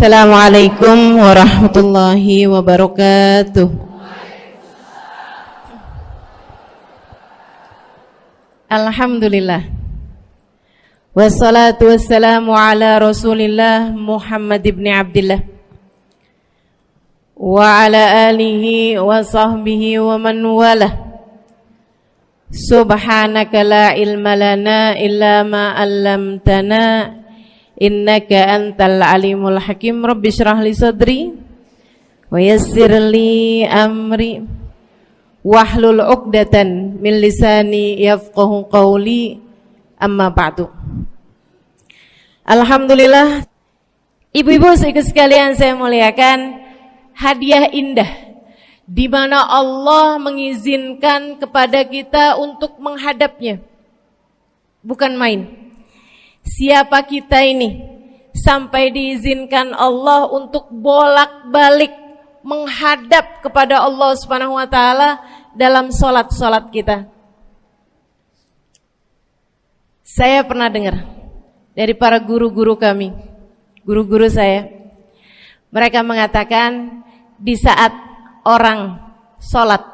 Assalamualaikum warahmatullahi wabarakatuh. Alhamdulillah. Wassalatu wassalamu ala Rasulillah Muhammad ibn Abdillah wa ala alihi wa sahbihi wa man walah. Subhanaka la ilma lana illa ma 'allamtana innaka antal alimul hakim. Rabbi shrah li sadri wa yassir li amri wahlul 'uqdatan min lisani yafqahu qawli. Amma ba'du. Alhamdulillah, ibu-ibu sekalian saya muliakan, hadiah indah di mana Allah mengizinkan kepada kita untuk menghadapnya. Bukan main. Siapa kita ini sampai diizinkan Allah untuk bolak-balik menghadap kepada Allah Subhanahu wa taala dalam salat-salat kita? Saya pernah dengar dari para guru-guru kami, guru-guru saya. Mereka mengatakan di saat orang salat,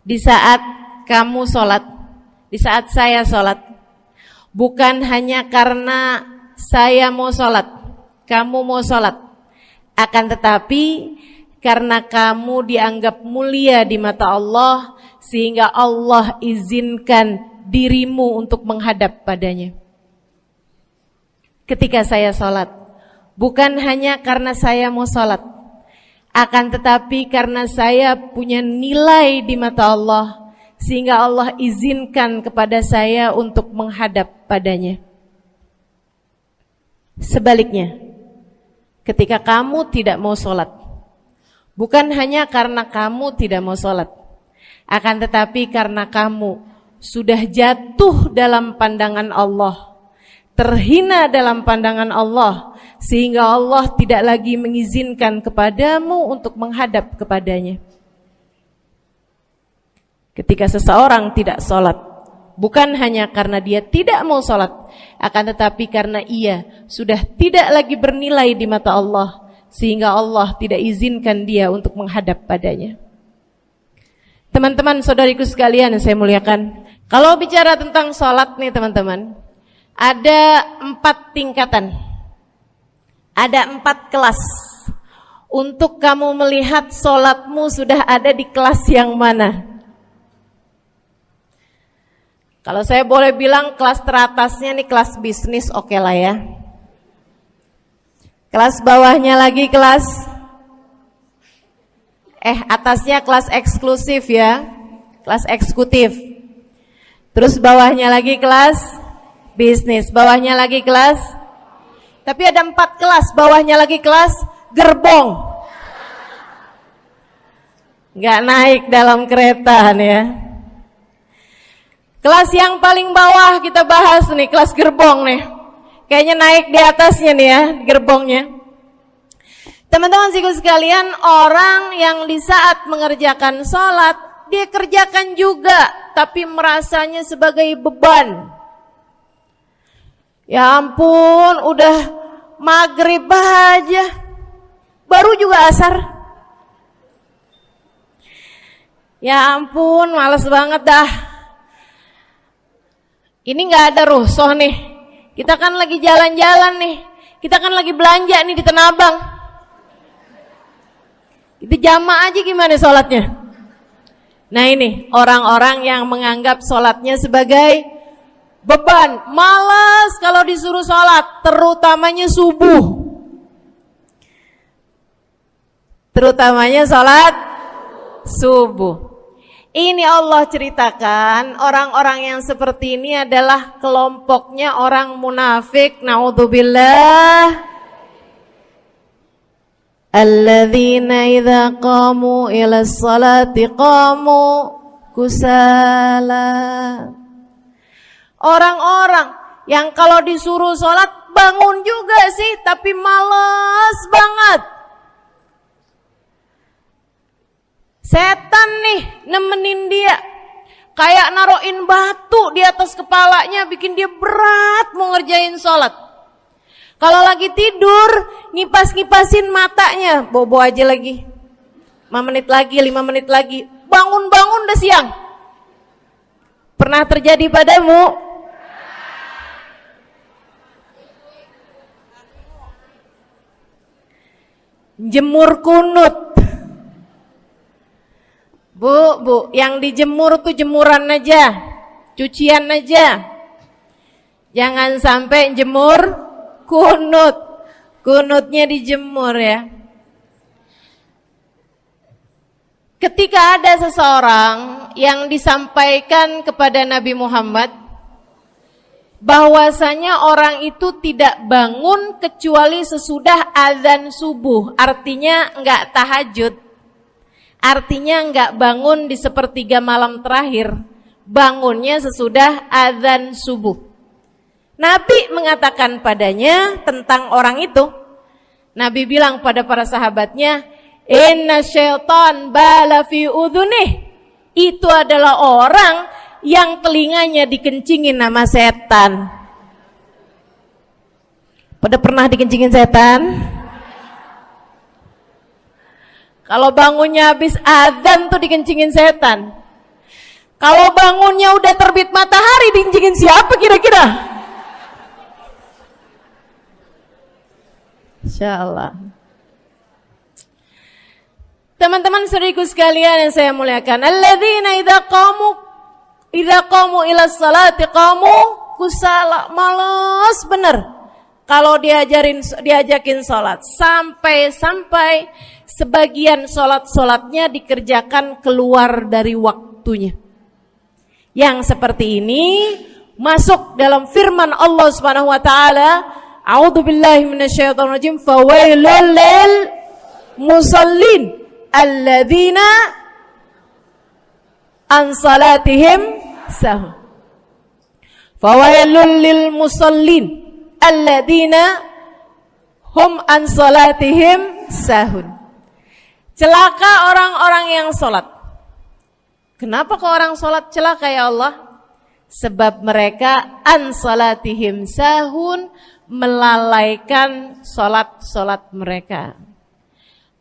di saat kamu salat, di saat saya salat, bukan hanya karena saya mau sholat, kamu mau sholat, akan tetapi karena kamu dianggap mulia di mata Allah, sehingga Allah izinkan dirimu untuk menghadap padanya. Ketika saya sholat, bukan hanya karena saya mau sholat, akan tetapi karena saya punya nilai di mata Allah, sehingga Allah izinkan kepada saya untuk menghadap padanya. Sebaliknya, ketika kamu tidak mau sholat, bukan hanya karena kamu tidak mau sholat, akan tetapi karena kamu sudah jatuh dalam pandangan Allah, terhina dalam pandangan Allah, sehingga Allah tidak lagi mengizinkan kepadamu untuk menghadap kepadanya. Ketika seseorang tidak sholat, bukan hanya karena dia tidak mau sholat, akan tetapi karena ia sudah tidak lagi bernilai di mata Allah, sehingga Allah tidak izinkan dia untuk menghadap padanya. Teman-teman, saudariku sekalian yang saya muliakan, kalau bicara tentang sholat nih teman-teman, ada 4 tingkatan, ada 4 kelas. Untuk kamu melihat sholatmu sudah ada di kelas yang mana? Kalau saya boleh bilang kelas teratasnya nih kelas bisnis, oke lah ya. Kelas bawahnya lagi kelas atasnya kelas eksklusif ya, kelas eksekutif. Terus bawahnya lagi kelas bisnis, bawahnya lagi kelas. Tapi ada 4 kelas, bawahnya lagi kelas gerbong. Nggak naik dalam kereta nih ya. Kelas yang paling bawah kita bahas nih, kelas gerbong nih. Kayaknya naik di atasnya nih ya, gerbongnya. Teman-teman sekalian, orang yang di saat mengerjakan sholat, dia kerjakan juga, tapi merasanya sebagai beban. Ya ampun, udah maghrib aja, baru juga asar. Ya ampun, males banget dah. Ini gak ada rusuh nih, kita kan lagi jalan-jalan nih, kita kan lagi belanja nih di Tanah Abang. Itu jamaah aja gimana sholatnya? Nah ini orang-orang yang menganggap sholatnya sebagai beban, malas kalau disuruh sholat, terutamanya subuh. Terutamanya sholat subuh. Ini Allah ceritakan orang-orang yang seperti ini adalah kelompoknya orang munafik, naudzubillah. Alladzina idza qamu ila sholati qamu kusala. Orang-orang yang kalau disuruh sholat bangun juga sih, tapi malas banget. Setan nih nemenin dia, kayak naroin batu di atas kepalanya, bikin dia berat mau ngerjain sholat. Kalau lagi tidur, ngipas-ngipasin matanya, bobo aja lagi. 5 menit lagi, 5 menit lagi. Bangun-bangun udah siang. Pernah terjadi padamu? Jemur kunut. Bu, yang dijemur tuh jemuran aja, cucian aja. Jangan sampai jemur kunut. Kunutnya dijemur ya. Ketika ada seseorang yang disampaikan kepada Nabi Muhammad bahwasanya orang itu tidak bangun kecuali sesudah azan subuh, artinya enggak tahajud, artinya enggak bangun di sepertiga malam terakhir, bangunnya sesudah azan subuh. Nabi mengatakan padanya tentang orang itu, Nabi bilang pada para sahabatnya, inna syaitan bala fi udhunih. Itu adalah orang yang telinganya dikencingin sama setan. Pada pernah dikencingin setan? Kalau bangunnya habis azan tuh dikencingin setan. Kalau bangunnya udah terbit matahari dikencingin siapa kira-kira? Insyaallah. Teman-teman saudariku sekalian yang saya muliakan, alladzina idza qamu ila salati qamu kusala, malas bener kalau diajakin salat, sampai sebagian salatnya dikerjakan keluar dari waktunya. Yang seperti ini masuk dalam firman Allah Subhanahu wa taala, a'udzubillahi minasyaitonir rajim, fawailul lil musallin alladzina an salatihim sahun. Fawailul lil musallin alladzina hum an salatihim sahun. Celaka orang-orang yang salat. Kenapa kok orang salat celaka ya Allah? Sebab mereka an salatihim sahun, melalaikan salat mereka.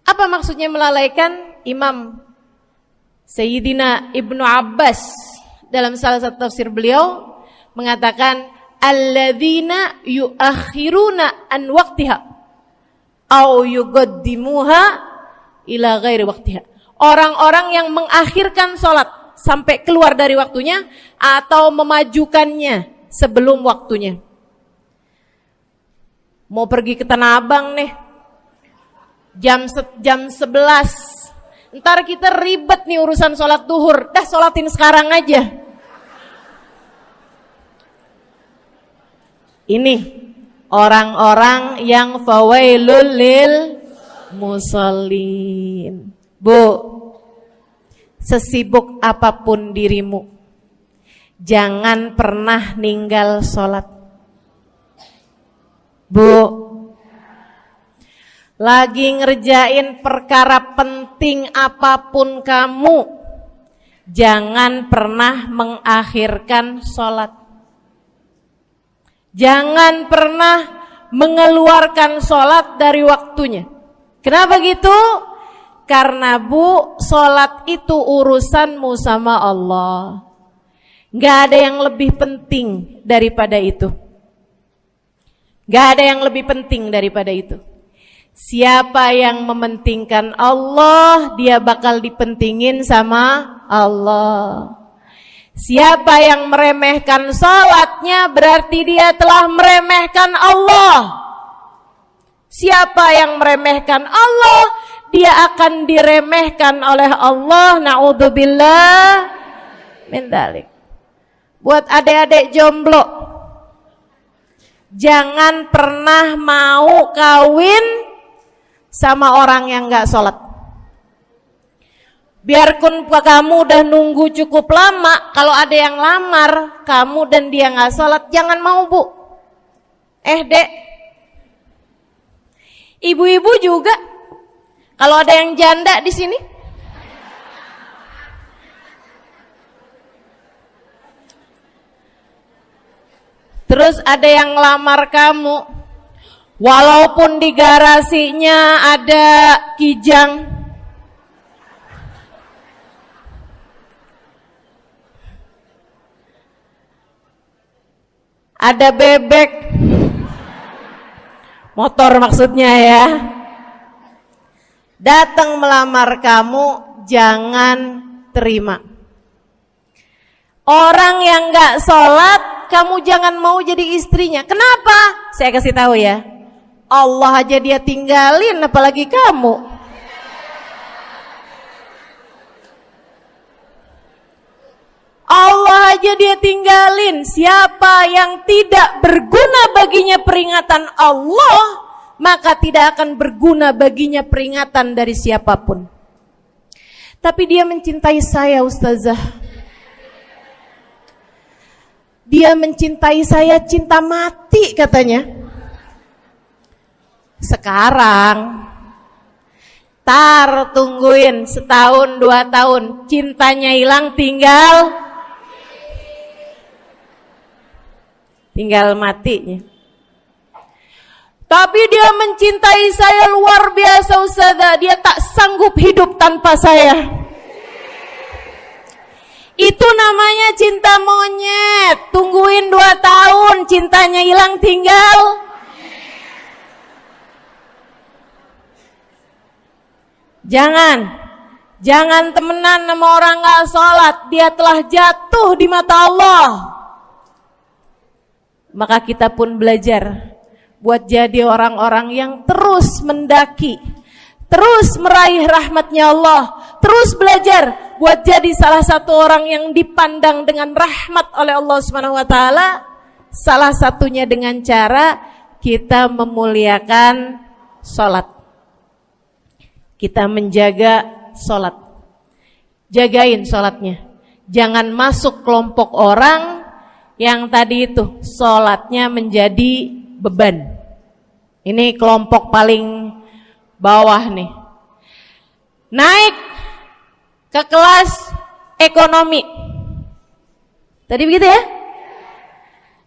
Apa maksudnya melalaikan? Imam Sayyidina Ibnu Abbas dalam salah satu tafsir beliau mengatakan alladzina yuakhiruna an waqtiha au yuqaddimuha ila ghairi waqtiha. Orang-orang yang mengakhirkan salat sampai keluar dari waktunya atau memajukannya sebelum waktunya. Mau pergi ke Tanah Abang nih, jam 11. Ntar kita ribet nih urusan sholat duhur. Dah sholatin sekarang aja. Ini orang-orang yang fawailul lil musallin. Bu, sesibuk apapun dirimu, jangan pernah ninggal sholat. Bu, lagi ngerjain perkara penting apapun kamu, jangan pernah mengakhirkan sholat. Jangan pernah mengeluarkan sholat dari waktunya. Kenapa gitu? Karena bu, sholat itu urusanmu sama Allah. Gak ada yang lebih penting daripada itu. Gak ada yang lebih penting daripada itu. Siapa yang mementingkan Allah, dia bakal dipentingin sama Allah. Siapa yang meremehkan salatnya, berarti dia telah meremehkan Allah. Siapa yang meremehkan Allah, dia akan diremehkan oleh Allah. Na'udzubillah min dzalik. Buat adik-adik jomblo, jangan pernah mau kawin sama orang yang gak sholat. Biarpun kamu udah nunggu cukup lama, kalau ada yang lamar kamu dan dia gak sholat, jangan mau bu. Dek, ibu-ibu juga, kalau ada yang janda di sini, terus ada yang lamar kamu, Walaupun di garasinya ada kijang, ada bebek, motor maksudnya ya, datang melamar kamu, jangan terima. Orang yang gak sholat, kamu jangan mau jadi istrinya. Kenapa? Saya kasih tahu ya, Allah aja dia tinggalin, apalagi kamu. Allah aja dia tinggalin. Siapa yang tidak berguna baginya peringatan Allah, maka tidak akan berguna baginya peringatan dari siapapun. Tapi dia mencintai saya, Ustazah. Dia mencintai saya cinta mati katanya. Sekarang tungguin setahun 2 tahun, cintanya hilang, tinggal matinya. Tapi dia mencintai saya luar biasa, Ustazah. Dia tak sanggup hidup tanpa saya. Itu namanya cinta monyet. Tungguin 2 tahun, cintanya hilang, tinggal. Jangan temenan sama orang gak sholat. Dia telah jatuh di mata Allah. Maka kita pun belajar buat jadi orang-orang yang terus mendaki, terus meraih rahmatnya Allah, terus belajar buat jadi salah satu orang yang dipandang dengan rahmat oleh Allah Subhanahu wa taala. Salah satunya dengan cara kita memuliakan sholat, kita menjaga sholat. Jagain sholatnya, jangan masuk kelompok orang yang tadi itu sholatnya menjadi beban. Ini kelompok paling bawah nih. Naik ke kelas ekonomi. Tadi begitu ya?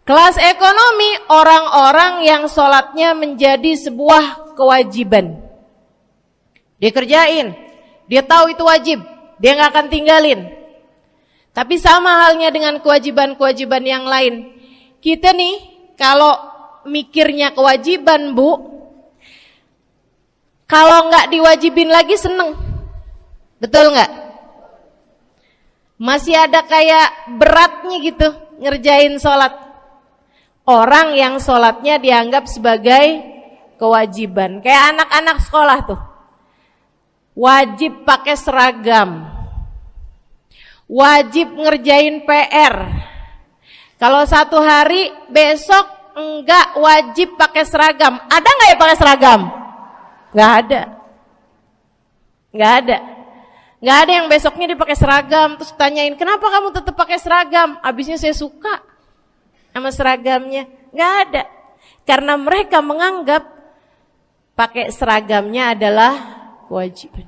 Kelas ekonomi, orang-orang yang sholatnya menjadi sebuah kewajiban. Dia kerjain, dia tahu itu wajib, dia gak akan tinggalin. Tapi sama halnya dengan kewajiban-kewajiban yang lain. Kita nih kalau mikirnya kewajiban, Bu, kalau nggak diwajibin lagi seneng. Betul nggak? Masih ada kayak beratnya gitu ngerjain sholat. Orang yang sholatnya dianggap sebagai kewajiban. Kayak anak-anak sekolah tuh, wajib pakai seragam, wajib ngerjain PR. Kalau satu hari, besok enggak wajib pakai seragam. Ada enggak ya pakai seragam? Enggak ada. Enggak ada. Enggak ada yang besoknya dia pakai seragam terus tanyain, "Kenapa kamu tetap pakai seragam?" Abisnya saya suka sama seragamnya. Enggak ada. Karena mereka menganggap pakai seragamnya adalah kewajiban.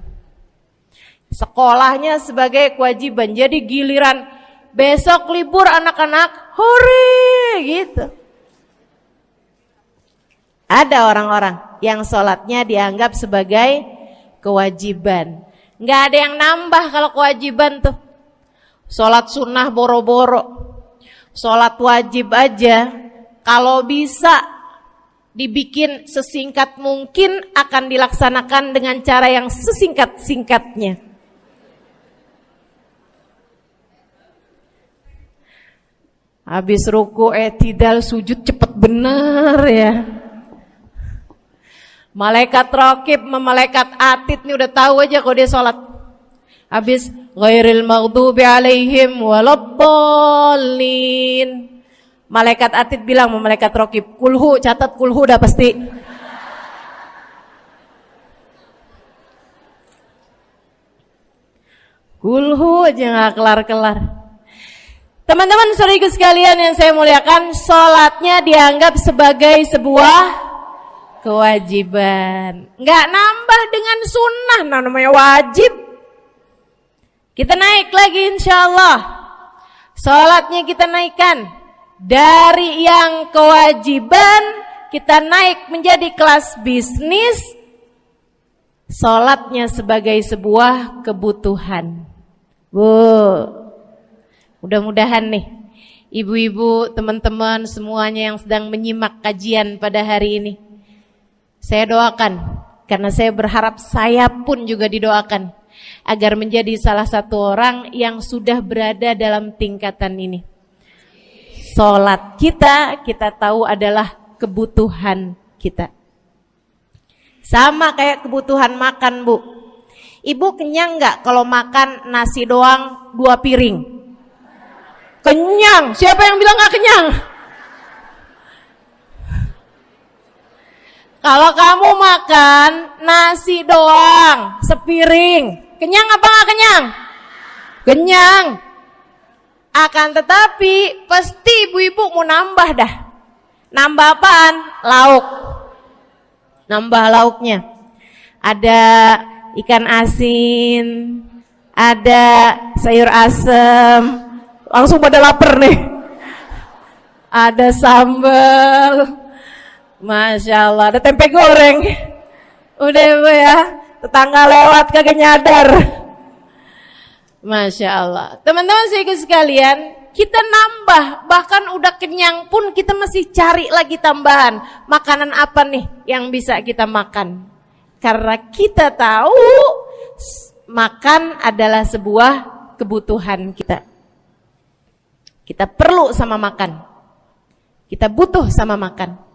Sekolahnya sebagai kewajiban. Jadi giliran besok libur anak-anak, hore gitu. Ada orang-orang yang sholatnya dianggap sebagai kewajiban. Nggak ada yang nambah kalau kewajiban tuh. Sholat sunnah boro-boro. Sholat wajib aja kalau bisa dibikin sesingkat mungkin akan dilaksanakan dengan cara yang sesingkat-singkatnya. Habis ruku i'tidal sujud cepet bener ya. Malaikat raqib sama malaikat atid nih udah tahu aja kalau dia sholat. Habis ghairil maghdubi alaihim waladdallin. Malaikat atid bilang sama malaikat raqib, kulhu, catat kulhu udah pasti. Kulhu aja gak kelar-kelar. Teman-teman saudariku sekalian yang saya muliakan, sholatnya dianggap sebagai sebuah kewajiban. Nggak nambah dengan sunnah, namanya wajib. Kita naik lagi insya Allah. Sholatnya kita naikkan dari yang kewajiban kita naik menjadi kelas bisnis, sholatnya sebagai sebuah kebutuhan. Bu, mudah-mudahan nih ibu-ibu, teman-teman semuanya yang sedang menyimak kajian pada hari ini, saya doakan, karena saya berharap saya pun juga didoakan, agar menjadi salah satu orang yang sudah berada dalam tingkatan ini. Sholat kita tahu adalah kebutuhan kita. Sama kayak kebutuhan makan, Bu. Ibu kenyang nggak kalau makan nasi doang 2 piring? Kenyang. Siapa yang bilang nggak kenyang? Kalau kamu makan nasi doang sepiring, kenyang apa nggak kenyang? Kenyang. Akan tetapi pasti ibu-ibu mau nambah dah. Nambah apaan? Lauk. Nambah lauknya. Ada ikan asin, ada sayur asem. Langsung pada lapar nih. Ada sambal. Masya Allah, ada tempe goreng. Udah ibu ya, tetangga lewat kagak nyadar. Masya Allah. Teman-teman saudara sekalian, kita nambah, bahkan udah kenyang pun kita masih cari lagi tambahan. Makanan apa nih yang bisa kita makan? Karena kita tahu makan adalah sebuah kebutuhan kita. Kita perlu sama makan. Kita butuh sama makan.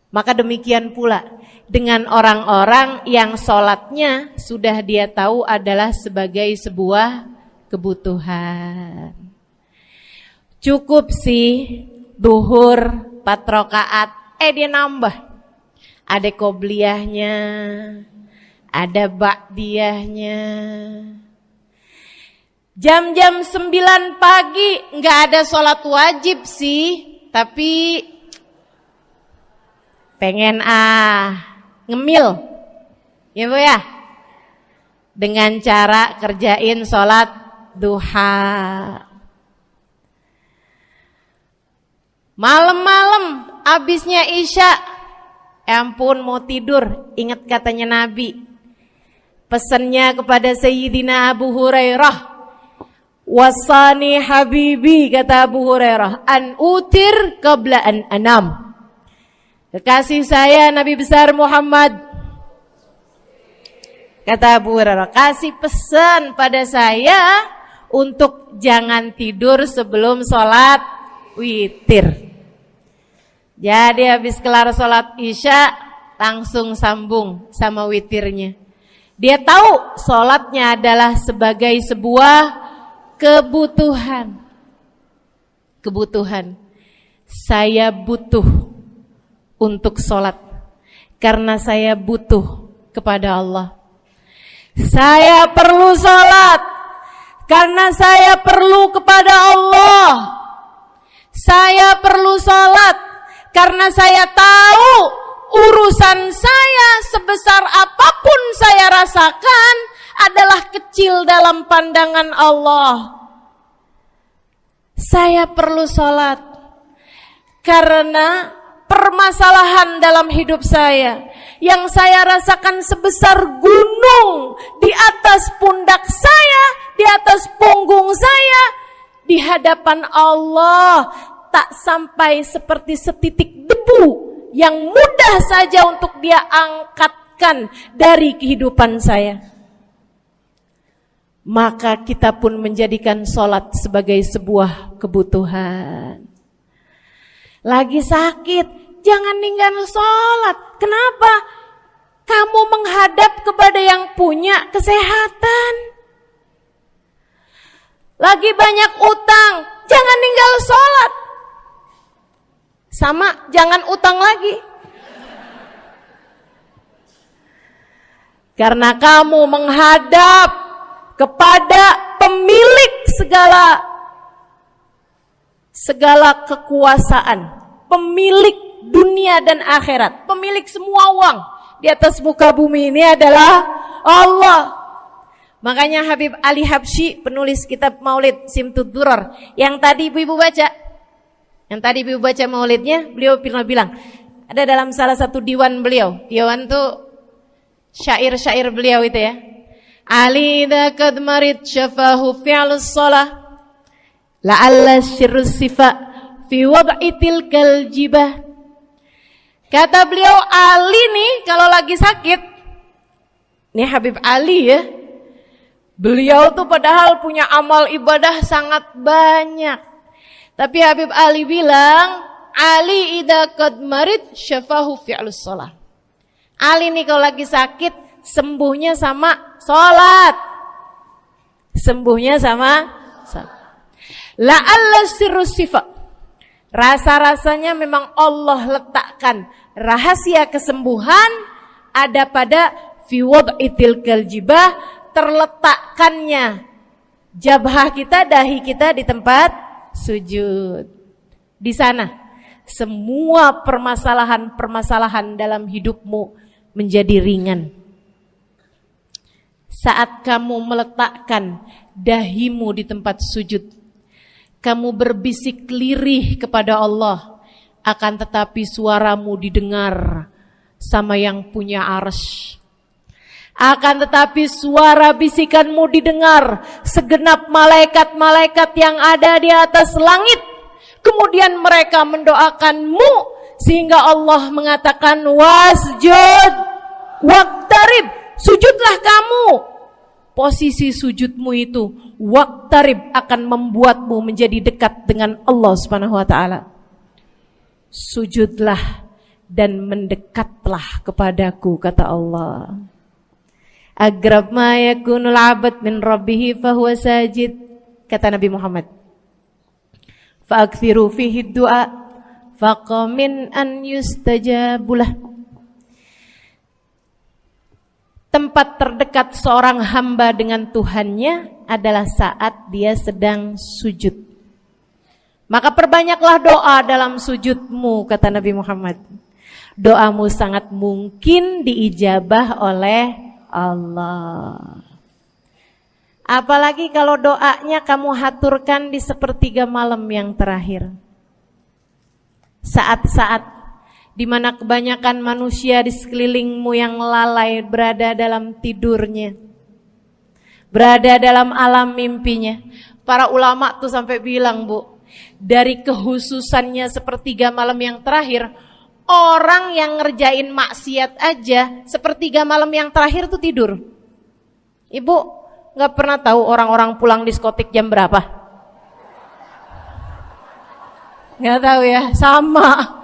Maka demikian pula dengan orang-orang yang sholatnya sudah dia tahu adalah sebagai sebuah kebutuhan. Cukup sih duhur 4 rakaat, dia nambah. Ada qobliyahnya, ada ba'diyahnya. Jam-jam 9 pagi nggak ada sholat wajib sih, tapi pengen ngemil, ya Bu ya, dengan cara kerjain sholat duha. Malam-malam abisnya isya, ampun mau tidur, ingat katanya Nabi, pesannya kepada Sayyidina Abu Hurairah, wasani habibi, kata Abu Hurairah, an utir qabla an anam. Kekasih saya Nabi besar Muhammad, kata Abu Hurairah, kasih pesan pada saya untuk jangan tidur sebelum sholat witir. Jadi habis kelar sholat isya langsung sambung sama witirnya. Dia tahu sholatnya adalah sebagai sebuah kebutuhan. Kebutuhan. Saya butuh untuk sholat karena saya butuh kepada Allah. Saya perlu sholat karena saya perlu kepada Allah. Saya perlu sholat karena saya tahu urusan saya sebesar apapun saya rasakan adalah kecil dalam pandangan Allah. Saya perlu sholat karena permasalahan dalam hidup saya yang saya rasakan sebesar gunung di atas pundak saya, di atas punggung saya, di hadapan Allah tak sampai seperti setitik debu yang mudah saja untuk dia angkatkan dari kehidupan saya. Maka kita pun menjadikan sholat sebagai sebuah kebutuhan. Lagi sakit, jangan ninggalin sholat. Kenapa? Kamu menghadap kepada yang punya kesehatan. Lagi banyak utang, jangan ninggal sholat. Sama, jangan utang lagi. Karena kamu menghadap kepada pemilik segala kekuasaan, pemilik dunia dan akhirat, pemilik semua uang di atas muka bumi ini adalah Allah. Makanya Habib Ali Habsyi, penulis kitab Maulid Simtud Durar, yang tadi ibu-ibu baca maulidnya, beliau pernah bilang, Ada dalam salah satu diwan beliau. Diwan tuh syair-syair beliau itu ya. Ali idza qad marid syafahu fi'lus shalah la'alla syirru sifa fi wad'i tilkal jibah. Kata beliau, Ali nih kalau lagi sakit, nih Habib Ali ya, beliau tuh padahal punya amal ibadah sangat banyak. Tapi Habib Ali bilang, Ali idza qad marid syafahu fi'lus shalah. Ali nih kalau lagi sakit, sembuhnya sama sholat. Sembuhnya sama sholat. La'alla sirru sifa. Rasa-rasanya memang Allah letakkan rahasia kesembuhan ada pada fi wad'i tilkal jibah, terletakkannya jabhah kita, dahi kita di tempat sujud. Di sana semua permasalahan-permasalahan dalam hidupmu menjadi ringan. Saat kamu meletakkan dahimu di tempat sujud, kamu berbisik lirih kepada Allah, akan tetapi suaramu didengar sama yang punya arsy. Akan tetapi suara bisikanmu didengar segenap malaikat-malaikat yang ada di atas langit. Kemudian mereka mendoakanmu sehingga Allah mengatakan wasjud waqtarib, sujudlah kamu. Posisi sujudmu itu waqtarib akan membuatmu menjadi dekat dengan Allah Subhanahu wa taala. Sujudlah dan mendekatlah kepadaku, kata Allah. Agrab ma yakunul 'abd min rabbih fahuwa sajid, kata Nabi Muhammad. Fa'akthiru fihi du'a faqamin an yustajabulah. Tempat terdekat seorang hamba dengan Tuhannya adalah saat dia sedang sujud. Maka perbanyaklah doa dalam sujudmu, kata Nabi Muhammad. Doamu sangat mungkin diijabah oleh Allah. Apalagi kalau doanya kamu haturkan di sepertiga malam yang terakhir. Saat-saat di mana kebanyakan manusia di sekelilingmu yang lalai berada dalam tidurnya, berada dalam alam mimpinya. Para ulama tuh sampai bilang, Bu, dari kehususannya sepertiga malam yang terakhir, orang yang ngerjain maksiat aja sepertiga malam yang terakhir tuh tidur. Ibu gak pernah tahu orang-orang pulang diskotik jam berapa? Gak tahu ya, sama.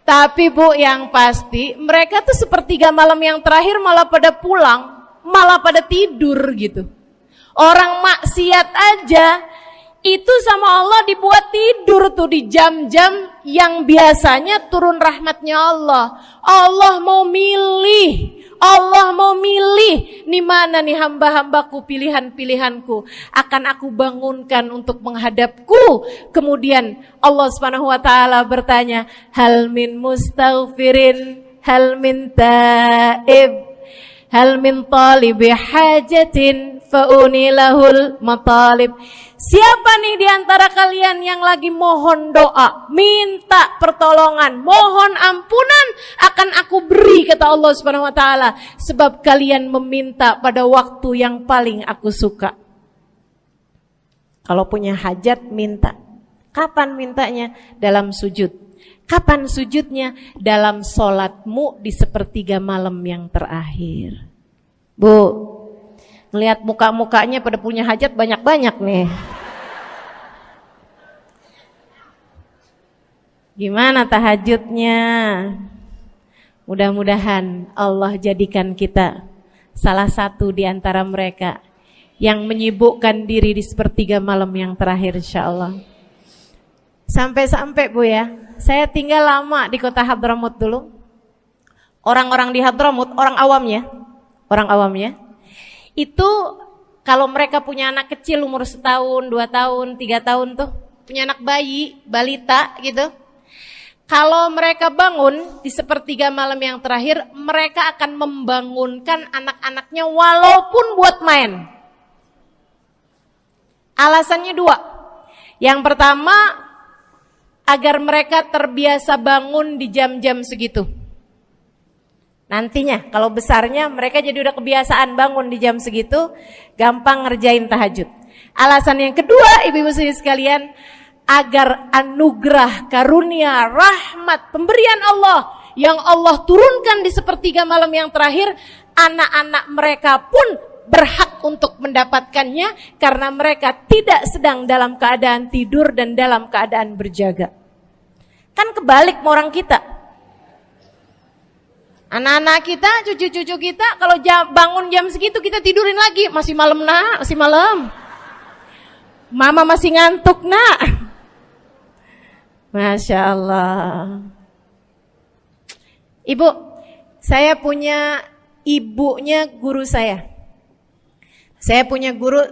Tapi Bu, yang pasti mereka tuh sepertiga malam yang terakhir malah pada pulang, malah pada tidur gitu. Orang maksiat aja itu sama Allah dibuat tidur tuh di jam-jam yang biasanya turun rahmatnya Allah. Allah mau milih nih mana nih hamba-hambaku, pilihan-pilihanku akan aku bangunkan untuk menghadapku. Kemudian Allah Subhanahu wa taala bertanya, hal min mustaghfirin, hal min taib, hal min talibi hajatin faunilahul matalib. Siapa nih di antara kalian yang lagi mohon doa, minta pertolongan, mohon ampunan, akan aku beri, kata Allah Subhanahu wa taala, sebab kalian meminta pada waktu yang paling aku suka. Kalau punya hajat minta. Kapan mintanya? Dalam sujud. Kapan sujudnya? Dalam sholatmu di sepertiga malam yang terakhir. Bu, ngelihat muka-mukanya pada punya hajat banyak-banyak nih. Gimana tahajudnya? Mudah-mudahan Allah jadikan kita salah satu di antara mereka yang menyibukkan diri di sepertiga malam yang terakhir, insyaallah. Sampai-sampai Bu ya, saya tinggal lama di kota Hadramut dulu. Orang-orang di Hadramut, orang awamnya, itu kalau mereka punya anak kecil umur 1 tahun, 2 tahun, 3 tahun tuh, punya anak bayi, balita gitu. Kalau mereka bangun di sepertiga malam yang terakhir, mereka akan membangunkan anak-anaknya walaupun buat main. Alasannya 2. Yang pertama, agar mereka terbiasa bangun di jam-jam segitu. Nantinya kalau besarnya mereka jadi udah kebiasaan bangun di jam segitu, gampang ngerjain tahajud. Alasan yang kedua, ibu-ibu sekalian, agar anugerah, karunia, rahmat, pemberian Allah yang Allah turunkan di sepertiga malam yang terakhir, anak-anak mereka pun berhak untuk mendapatkannya karena mereka tidak sedang dalam keadaan tidur dan dalam keadaan berjaga. Kan kebalik sama orang kita. Anak-anak kita, cucu-cucu kita kalau bangun jam segitu kita tidurin lagi, masih malam nak, masih malam. Mama masih ngantuk nak. Masya Allah. Ibu, saya punya ibunya guru saya. Saya punya guru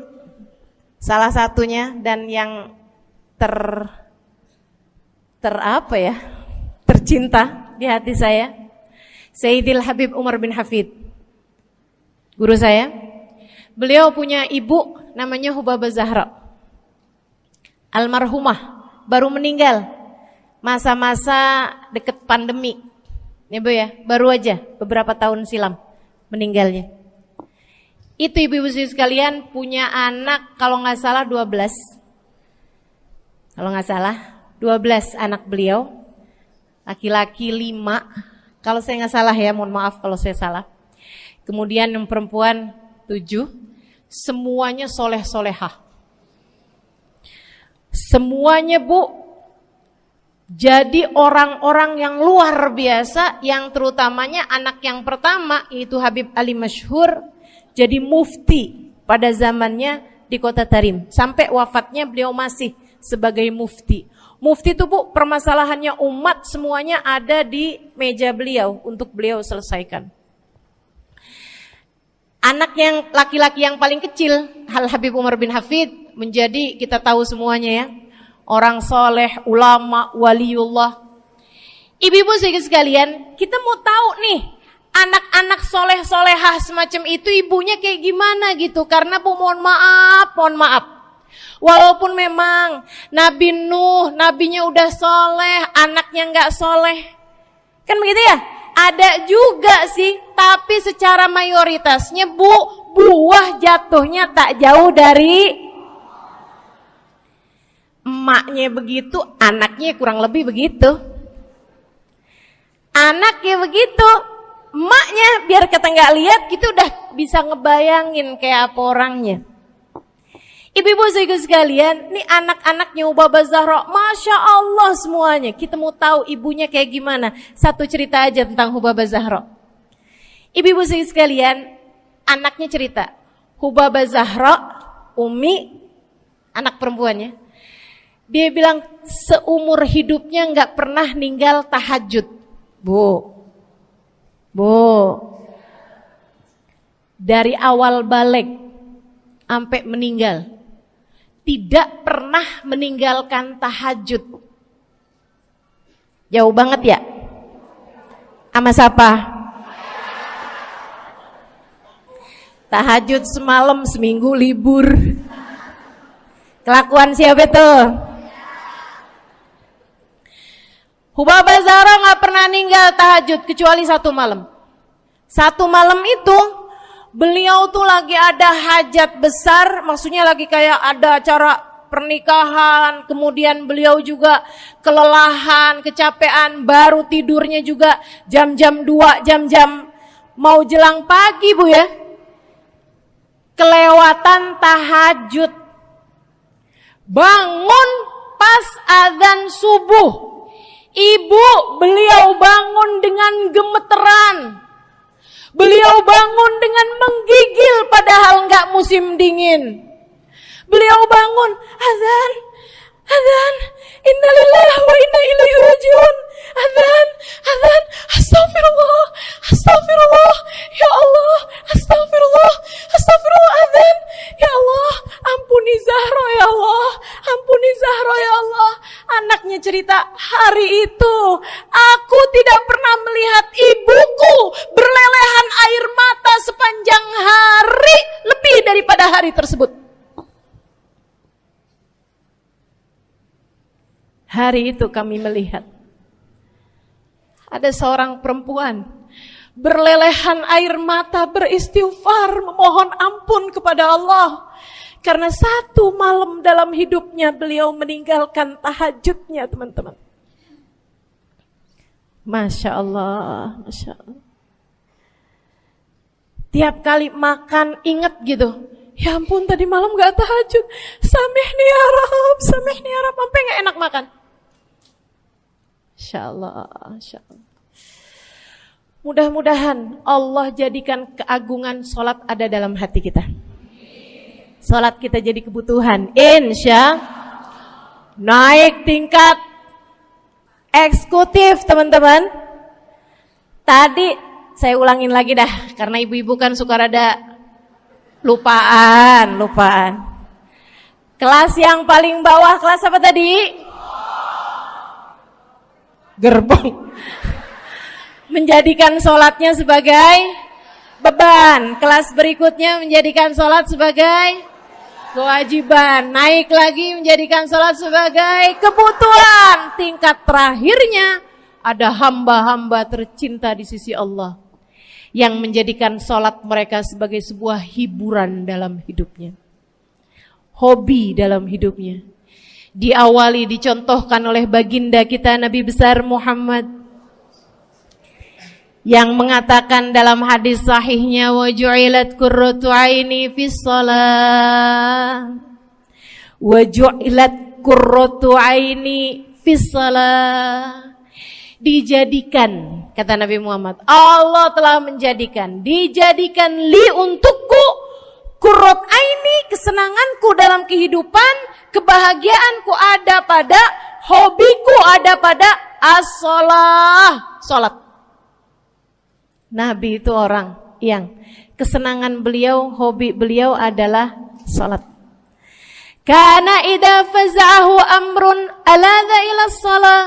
salah satunya dan yang tercinta di hati saya, Sayyidil Habib Umar bin Hafid. Guru saya. Beliau punya ibu namanya Hubabah Zahra. Almarhumah, baru meninggal masa-masa deket pandemi. Ya Bu ya, baru aja beberapa tahun silam meninggalnya. Itu ibu-ibu sekalian punya anak kalau nggak salah 12. Kalau nggak salah 12 anak beliau. Laki-laki 5. Kalau saya nggak salah ya, mohon maaf kalau saya salah. Kemudian yang perempuan 7. Semuanya soleh-solehah. Semuanya Bu, jadi orang-orang yang luar biasa, yang terutamanya anak yang pertama yaitu Habib Ali Masyhur, jadi mufti pada zamannya di Kota Tarim. Sampai wafatnya beliau masih sebagai mufti. Mufti itu Bu, permasalahannya umat semuanya ada di meja beliau untuk beliau selesaikan. Anak yang laki-laki yang paling kecil, Al Habib Umar bin Hafid, menjadi kita tahu semuanya ya, orang soleh, ulama, waliullah. Ibu-ibu sekalian, kita mau tahu nih, anak-anak soleh-solehah semacam itu ibunya kayak gimana gitu. Karena Bu, mohon maaf. Walaupun memang Nabi Nuh, nabinya udah soleh, anaknya nggak soleh, kan begitu ya? Ada juga sih, tapi secara mayoritasnya Bu, buah jatuhnya tak jauh dari emaknya begitu, anaknya kurang lebih begitu. Anaknya begitu, emaknya biar kita nggak lihat, kita udah bisa ngebayangin kayak apa orangnya. Ibu-ibu sekalian, ini anak-anaknya Hubabah Zahra, Masya Allah semuanya. Kita mau tahu ibunya kayak gimana. Satu cerita aja tentang Hubabah Zahra. Ibu-ibu sekalian, anaknya cerita, Hubabah Zahra, Umi, anak perempuannya, dia bilang seumur hidupnya nggak pernah ninggal tahajud. Bu, dari awal balik sampai meninggal, tidak pernah meninggalkan tahajud. Jauh banget ya? Sama siapa? Tahajud semalam, seminggu libur. Kelakuan siapa tuh? Hubabah Zahra gak pernah ninggal tahajud kecuali satu malam. Satu malam itu beliau tuh lagi ada hajat besar, maksudnya lagi kayak ada acara pernikahan, kemudian beliau juga kelelahan, kecapean, baru tidurnya juga jam-jam 2, jam-jam mau jelang pagi Bu ya. Kelewatan tahajud. Bangun pas azan subuh. Ibu, beliau bangun dengan gemeteran. Beliau bangun dengan menggigil padahal nggak musim dingin. Beliau bangun, azan, innalillahi wa inna ilaihi rajiun. Azan, astagfirullah, ya Allah, astagfirullah, azan, ya Allah, ampuni Zahra ya Allah, ampuni Zahra ya Allah. Anaknya cerita, hari itu aku tidak pernah melihat ibuku berlelehan air mata sepanjang hari lebih daripada hari tersebut. Hari itu kami melihat ada seorang perempuan berlelehan air mata beristighfar memohon ampun kepada Allah karena satu malam dalam hidupnya beliau meninggalkan tahajudnya, teman-teman. Masya Allah, Masya Allah. Tiap kali makan ingat gitu, ya ampun tadi malam gak tahajud, samihni ya Rab, samihni ya Rab, sampai gak enak makan. Insya Allah, insya Allah. Mudah-mudahan Allah jadikan keagungan sholat ada dalam hati kita. Sholat kita jadi kebutuhan. Insya naik tingkat eksekutif, teman-teman. Tadi saya ulangin lagi dah, karena ibu-ibu kan suka rada lupaan. Kelas yang paling bawah, kelas apa tadi? Gerbong. Menjadikan sholatnya sebagai beban. Kelas berikutnya menjadikan sholat sebagai kewajiban. Naik lagi menjadikan sholat sebagai kebutuhan. Tingkat terakhirnya ada hamba-hamba tercinta di sisi Allah yang menjadikan sholat mereka sebagai sebuah hiburan dalam hidupnya, hobi dalam hidupnya. Diawali, dicontohkan oleh baginda kita Nabi besar Muhammad yang mengatakan dalam hadis sahihnya, wa ju'ilat qurratu aini fis shalah, wa ju'ilat qurratu aini fis shalah. Dijadikan, kata Nabi Muhammad, Allah telah menjadikan, dijadikan li untukku qurrat aini, kesenanganku dalam kehidupan, kebahagiaanku ada pada, hobiku ada pada as-shalah, salat. Nabi itu orang yang kesenangan beliau, hobi beliau adalah salat. Kana idza faza'ahu amrun aladha ila shalah.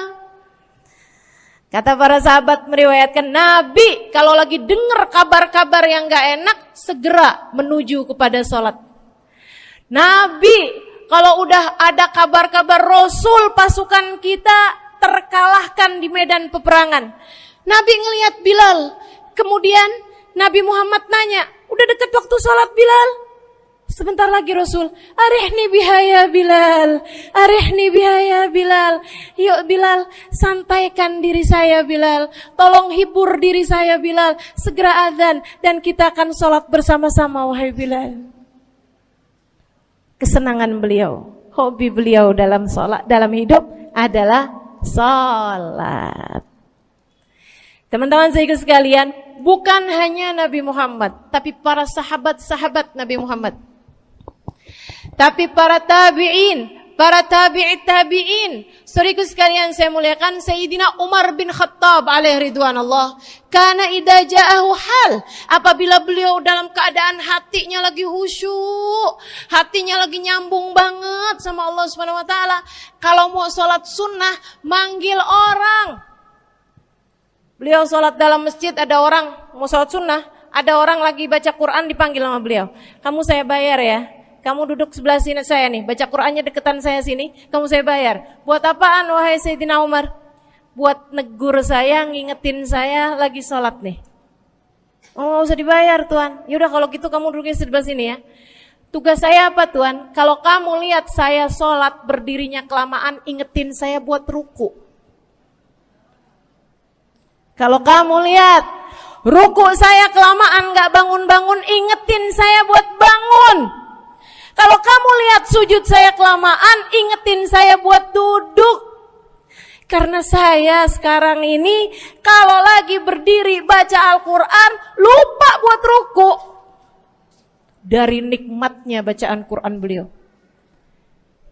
Kata para sahabat meriwayatkan, Nabi kalau lagi dengar kabar-kabar yang gak enak, segera menuju kepada sholat. Nabi kalau udah ada kabar-kabar Rasul pasukan kita terkalahkan di medan peperangan, Nabi ngelihat Bilal. Kemudian Nabi Muhammad nanya, udah dekat waktu sholat Bilal? Sebentar lagi Rasul, arihni biha ya Bilal, arihni biha ya Bilal. Yuk Bilal, santaikan diri saya Bilal, tolong hibur diri saya Bilal. Segera azan dan kita akan sholat bersama-sama wahai Bilal. Kesenangan beliau, hobi beliau dalam sholat, dalam hidup adalah sholat. Teman-teman saya sekalian, bukan hanya Nabi Muhammad, tapi para sahabat-sahabat Nabi Muhammad, tapi para tabi'in, para tabi'it tabi'in. Saudaraku sekalian saya muliakan, Sayyidina Umar bin Khattab alaihi ridwanullah, kana idza ja'ahu hal, apabila beliau dalam keadaan hatinya lagi khusyuk, hatinya lagi nyambung banget sama Allah Subhanahu wa taala, kalau mau salat sunnah manggil orang. Beliau salat dalam masjid, ada orang mau salat sunnah, ada orang lagi baca Quran dipanggil sama beliau. Kamu saya bayar ya. Kamu duduk sebelah sini saya nih, baca Qur'annya deketan saya sini, kamu saya bayar. Buat apaan wahai Sayyidina Umar? Buat negur saya, ngingetin saya lagi sholat nih. Oh gak usah dibayar Tuan. Yaudah kalau gitu kamu duduknya sebelah sini ya. Tugas saya apa Tuan? Kalau kamu lihat saya sholat berdirinya kelamaan, ingetin saya buat ruku. Kalau kamu lihat ruku saya kelamaan gak bangun-bangun, ingetin saya buat bangun. Kalau kamu lihat sujud saya kelamaan, ingetin saya buat duduk. Karena saya sekarang ini kalau lagi berdiri baca Al-Quran, lupa buat ruku. Dari nikmatnya bacaan Quran beliau.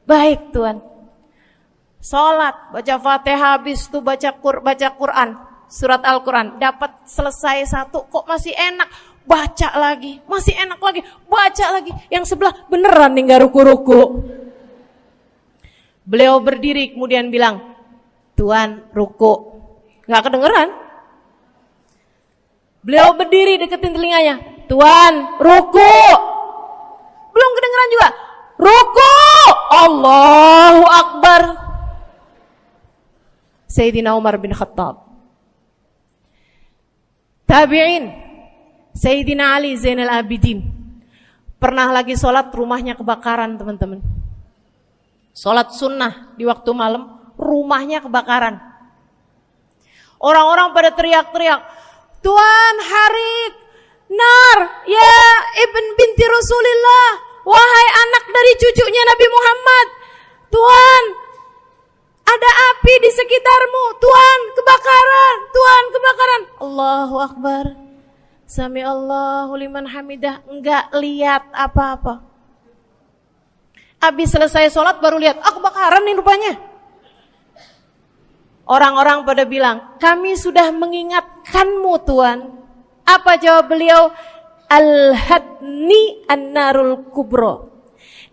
Baik Tuan, sholat, baca Fatihah, habis itu baca Quran, surat Al-Quran, dapat selesai satu, kok masih enak. Baca lagi, masih enak lagi, baca lagi. Yang sebelah beneran nih gak ruku-ruku. Beliau berdiri kemudian bilang, Tuan ruku. Gak kedengeran. Beliau berdiri deketin telinganya, Tuan ruku. Belum kedengeran juga. Ruku. Allahu Akbar. Sayyidina Umar bin Khattab. Tabi'in, Sayyidina Ali Zainal Abidin. Pernah lagi sholat, rumahnya kebakaran, teman-teman. Sholat sunnah di waktu malam, rumahnya kebakaran. Orang-orang pada teriak-teriak, Tuan Harik, nar, ya ibn binti Rasulillah, wahai anak dari cucunya Nabi Muhammad. Tuan, ada api di sekitarmu. Tuan, kebakaran. Tuan, kebakaran. Allahu Akbar. Sami Allahu liman hamidah. Enggak lihat apa-apa. Habis selesai sholat baru lihat, kebakaran nih rupanya. Orang-orang pada bilang, kami sudah mengingatkanmu Tuan. Apa jawab beliau? Al-hadni an-narul kubro.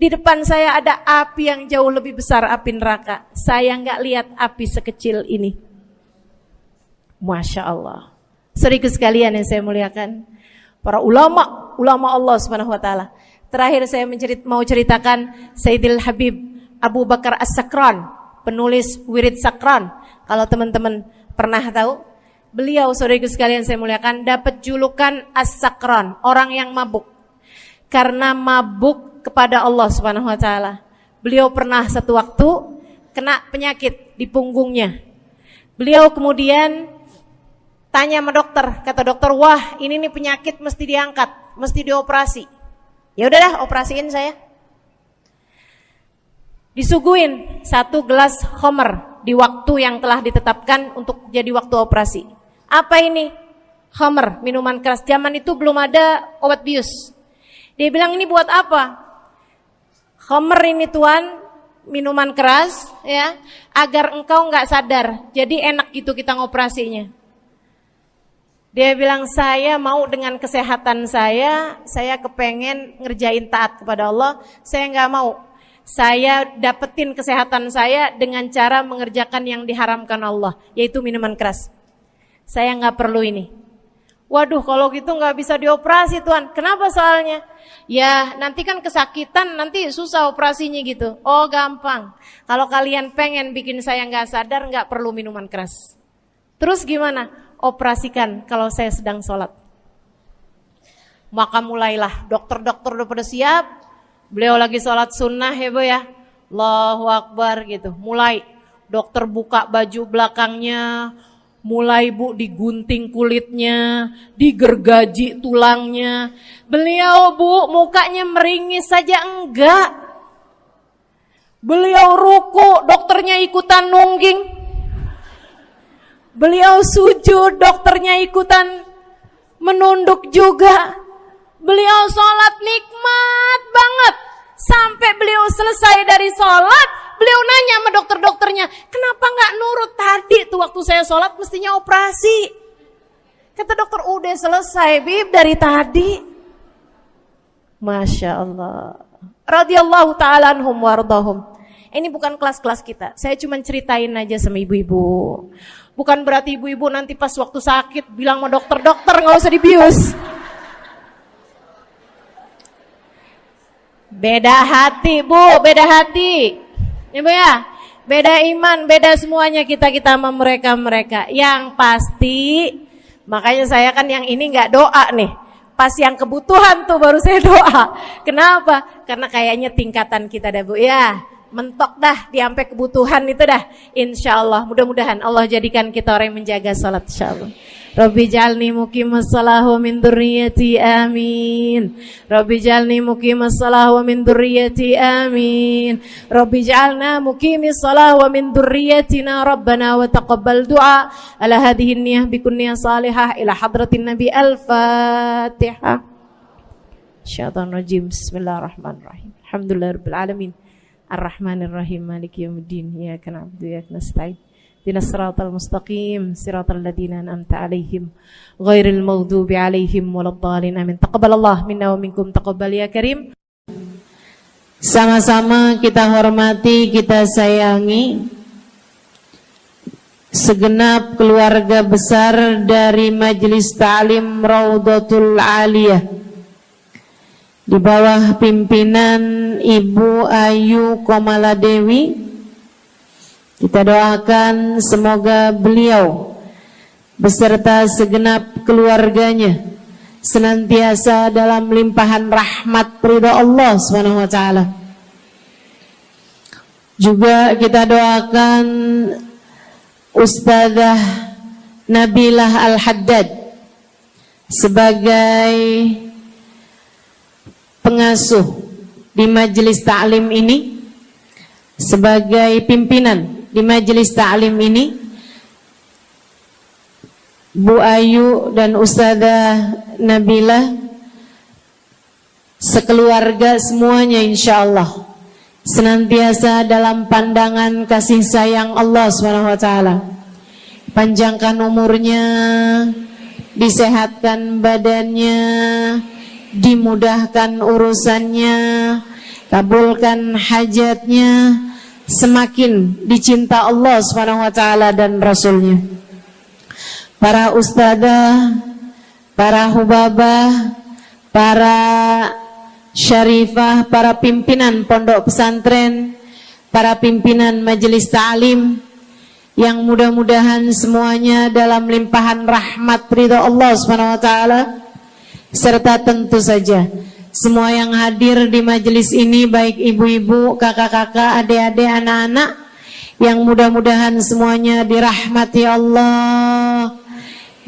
Di depan saya ada api yang jauh lebih besar, api neraka. Saya nggak lihat api sekecil ini. Masya Allah. Saudaraku sekalian yang saya muliakan, para ulama Allah Subhanahu Wa Taala. Terakhir saya mau ceritakan Sayyidil Habib Abu Bakar As-Sakran, penulis Wirid Sakran. Kalau teman-teman pernah tahu, beliau saudaraku sekalian saya muliakan dapat julukan As-Sakran, orang yang mabuk. Karena mabuk kepada Allah Subhanahu Wa Taala. Beliau pernah satu waktu kena penyakit di punggungnya. Beliau kemudian tanya sama dokter, kata dokter, wah ini nih penyakit mesti diangkat, mesti dioperasi. Ya udahlah, operasiin saya. Disuguhin 1 gelas khamr di waktu yang telah ditetapkan untuk jadi waktu operasi. Apa ini? Khamr, minuman keras. Zaman itu belum ada obat bius. Dia bilang, ini buat apa? Khamr ini Tuan, minuman keras ya, agar engkau nggak sadar. Jadi enak gitu kita ngoperasinya. Dia bilang, saya mau dengan kesehatan saya kepengen ngerjain taat kepada Allah. Saya nggak mau. Saya dapetin kesehatan saya dengan cara mengerjakan yang diharamkan Allah, yaitu minuman keras. Saya nggak perlu ini. Waduh, kalau gitu nggak bisa dioperasi Tuan. Kenapa soalnya? Ya nanti kan kesakitan, nanti susah operasinya gitu. Oh gampang. Kalau kalian pengen bikin saya nggak sadar, nggak perlu minuman keras. Terus gimana? Operasikan kalau saya sedang sholat. Maka mulailah, dokter-dokter udah pada siap. Beliau lagi sholat sunnah ya Bu ya. Allahu Akbar gitu. Mulai dokter buka baju belakangnya. Mulai Bu digunting kulitnya, digergaji tulangnya. Beliau Bu mukanya meringis saja enggak. Beliau ruku, dokternya ikutan nungging. Beliau sujud, dokternya ikutan menunduk juga. Beliau sholat nikmat banget. Sampai beliau selesai dari sholat, beliau nanya sama dokter-dokternya, kenapa gak nurut tadi tuh waktu saya sholat mestinya operasi. Kata dokter, udah selesai Bib dari tadi. Masya Allah. Radiyallahu ta'ala anhum wardahum. Ini bukan kelas-kelas kita, saya cuma ceritain aja sama ibu-ibu. Bukan berarti ibu-ibu nanti pas waktu sakit bilang sama dokter-dokter gak usah dibius. Beda hati Bu, beda hati. Ya Bu ya, beda iman, beda semuanya kita sama mereka. Yang pasti, makanya saya kan yang ini gak doa nih. Pas yang kebutuhan tuh baru saya doa. Kenapa? Karena kayaknya tingkatan kita dah Bu ya. Mentok dah, sampai kebutuhan itu dah. Insyaallah, mudah-mudahan Allah jadikan kita orang yang menjaga salat insyaallah. Rabbi jalni muqimas shalah wa min dzurriyyati amin. Rabbi jalni muqimas shalah wa min dzurriyyati amin. Rabbi jalna muqimis shalah wa min dzurriyyatina rabbana wa taqabbal du'a. Ala hadhihi niyyah bi kunniyah salihah ila hadratin nabi al-fatihah. Syaitanir rajim. Bismillahirrahmanirrahim. Alhamdulillahirabbil alamin. Ar-Rahmanir-Rahim. Maliki yaumiddin. Iyyaka na'budu wa iyyaka nasta'in. Ihdinas siratal mustaqim, siratal ladzina an'amta 'alaihim, ghairil maghdubi 'alaihim waladdallin. Amin. Taqabbalallahu minna wa minkum, taqabbal ya karim. Sama-sama kita hormati, kita sayangi segenap keluarga besar dari Majelis Ta'lim Raudhatul Aliyah di bawah pimpinan Ibu Ayu Komaladewi Kita doakan semoga beliau beserta segenap keluarganya senantiasa dalam limpahan rahmat ridha Allah Subhanahu wa taala. Juga kita doakan Ustazah Nabilah Al-Haddad sebagai pengasuh di majelis ta'lim ini, sebagai pimpinan di majelis ta'lim ini, Bu Ayu dan Ustazah Nabilah sekeluarga semuanya insyaallah senantiasa dalam pandangan kasih sayang Allah SWT. Panjangkan umurnya, disehatkan badannya, dimudahkan urusannya, kabulkan hajatnya, semakin dicinta Allah SWT dan Rasulnya. Para ustadzah, para hubabah, para syarifah, para pimpinan pondok pesantren, para pimpinan majelis ta'lim, yang mudah-mudahan semuanya dalam limpahan rahmat ridha Allah SWT, serta tentu saja semua yang hadir di majelis ini, baik ibu-ibu, kakak-kakak, adik-adik, anak-anak, yang mudah-mudahan semuanya dirahmati Allah,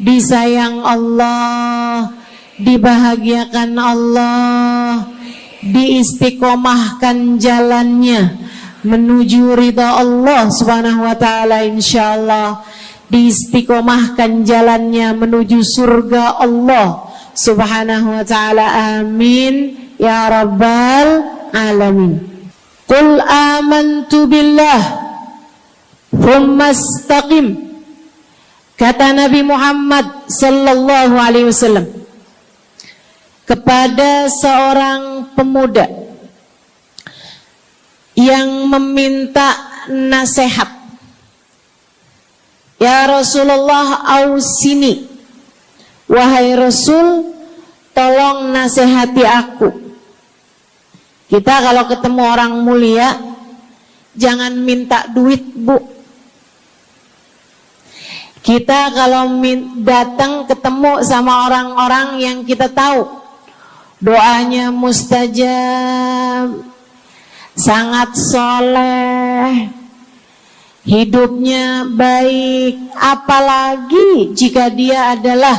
disayang Allah, dibahagiakan Allah, diistiqomahkan jalannya menuju ridha Allah Subhanahu wa taala insyaallah, diistiqomahkan jalannya menuju surga Allah Subhanahu wa taala. Amin ya rabbal alamin. Qul amantu billah thumma istaqim, kata Nabi Muhammad sallallahu alaihi wasallam kepada seorang pemuda yang meminta nasihat, ya Rasulullah ausini, wahai Rasul tolong nasihati aku. Kita kalau ketemu orang mulia jangan minta duit, Bu. Kita kalau datang ketemu sama orang-orang yang kita tahu doanya mustajab, sangat soleh, hidupnya baik, apalagi jika dia adalah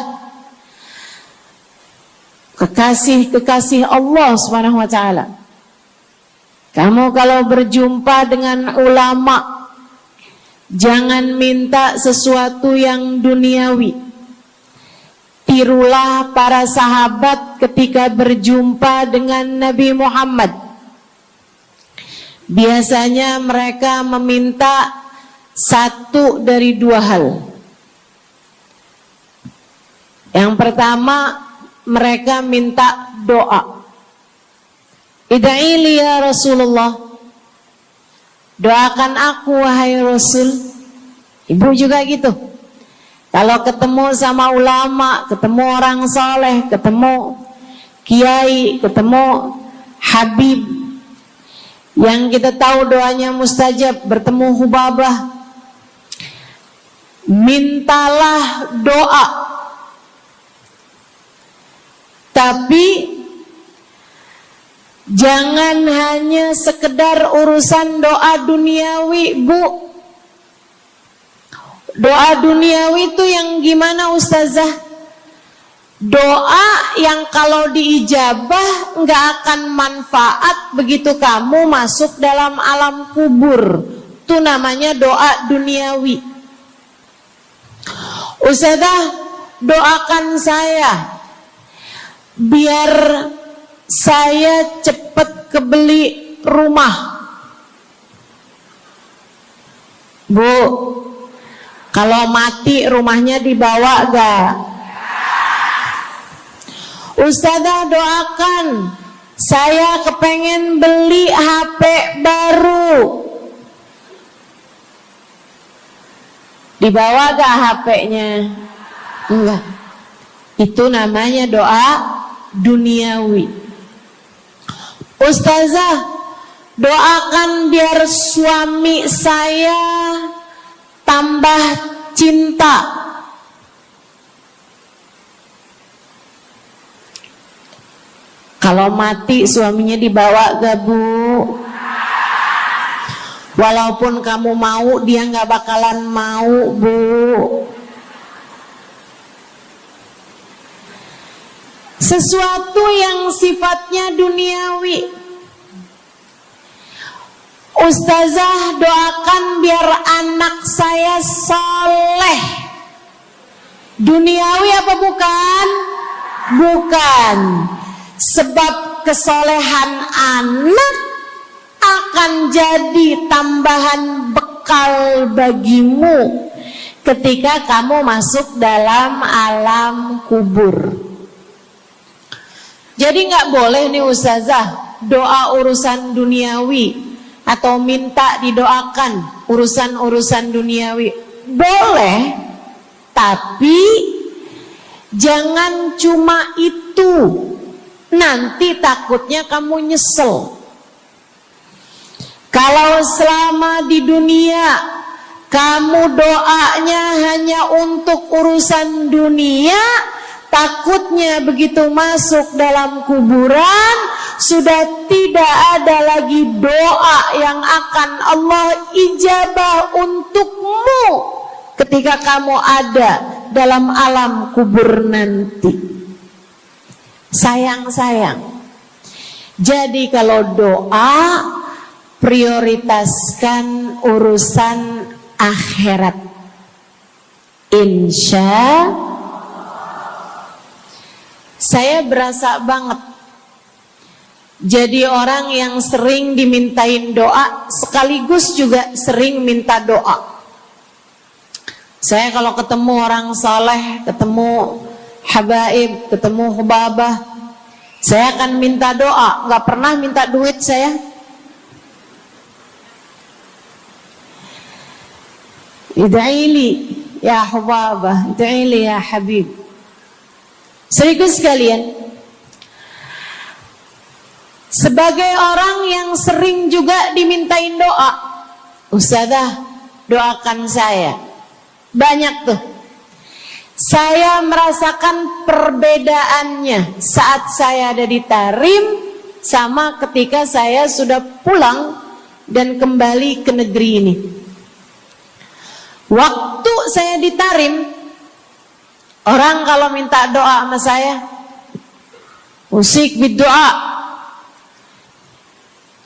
kekasih-kekasih Allah Subhanahu wa taala. Kamu kalau berjumpa dengan ulama, jangan minta sesuatu yang duniawi. Tirulah para sahabat ketika berjumpa dengan Nabi Muhammad. Biasanya mereka meminta satu dari dua hal. Yang pertama, mereka minta doa. Ida'ili ya Rasulullah, doakan aku wahai Rasul. Ibu juga gitu. Kalau ketemu sama ulama, ketemu orang soleh, ketemu kiai, ketemu habib yang kita tahu doanya mustajab, bertemu hubabah, mintalah doa. Tapi jangan hanya sekedar urusan doa duniawi, Bu. Doa duniawi itu yang gimana, Ustazah? Doa yang kalau diijabah nggak akan manfaat begitu kamu masuk dalam alam kubur. Itu namanya doa duniawi. Ustazah, doakan saya biar saya cepat kebeli rumah. Bu, kalau mati rumahnya dibawa gak? Ustazah, doakan saya kepengen beli HP baru. Dibawa gak HP-nya? Enggak. Itu namanya doa duniawi. Ustazah, doakan biar suami saya tambah cinta. Kalau mati suaminya dibawa gak Bu? Walaupun kamu mau, dia gak bakalan mau Bu. Sesuatu yang sifatnya duniawi, Ustazah doakan biar anak saya soleh. Duniawi apa bukan? Bukan. Sebab kesolehan anak akan jadi tambahan bekal bagimu ketika kamu masuk dalam alam kubur. Jadi nggak boleh nih Ustazah doa urusan duniawi atau minta didoakan urusan-urusan duniawi. Boleh, tapi jangan cuma itu. Nanti takutnya kamu nyesel. Kalau selama di dunia kamu doanya hanya untuk urusan dunia, takutnya begitu masuk dalam kuburan sudah tidak ada lagi doa yang akan Allah ijabah untukmu ketika kamu ada dalam alam kubur nanti. Sayang-sayang. Jadi kalau doa, prioritaskan urusan akhirat. Insya saya berasa banget jadi orang yang sering dimintain doa sekaligus juga sering minta doa. Saya kalau ketemu orang saleh, ketemu habaib, ketemu hubabah, saya akan minta doa, nggak pernah minta duit saya. Ida'ili ya hubabah, ida'ili ya habib. Serius sekalian, sebagai orang yang sering juga dimintain doa, Ustazah doakan saya. Banyak tuh. Saya merasakan perbedaannya saat saya ada di Tarim sama ketika saya sudah pulang dan kembali ke negeri ini. Waktu saya di Tarim, orang kalau minta doa sama saya, usik berdoa,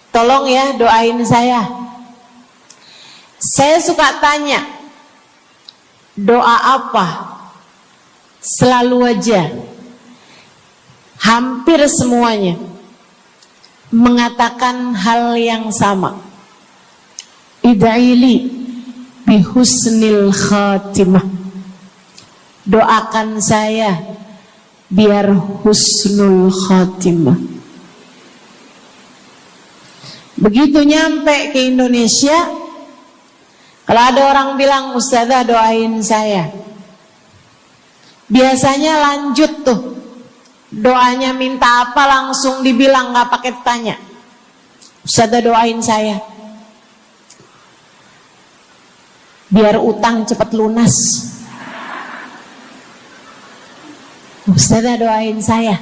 tolong ya doain saya. Saya suka tanya, doa apa? Selalu aja, hampir semuanya mengatakan hal yang sama. Ida'ili bihusnil khatimah. Doakan saya biar husnul khatimah. Begitu nyampe ke Indonesia, kalau ada orang bilang Ustazah doain saya, biasanya lanjut tuh doanya, minta apa langsung dibilang, nggak pakai tanya. Ustazah doain saya biar utang cepat lunas. Ustazah doain saya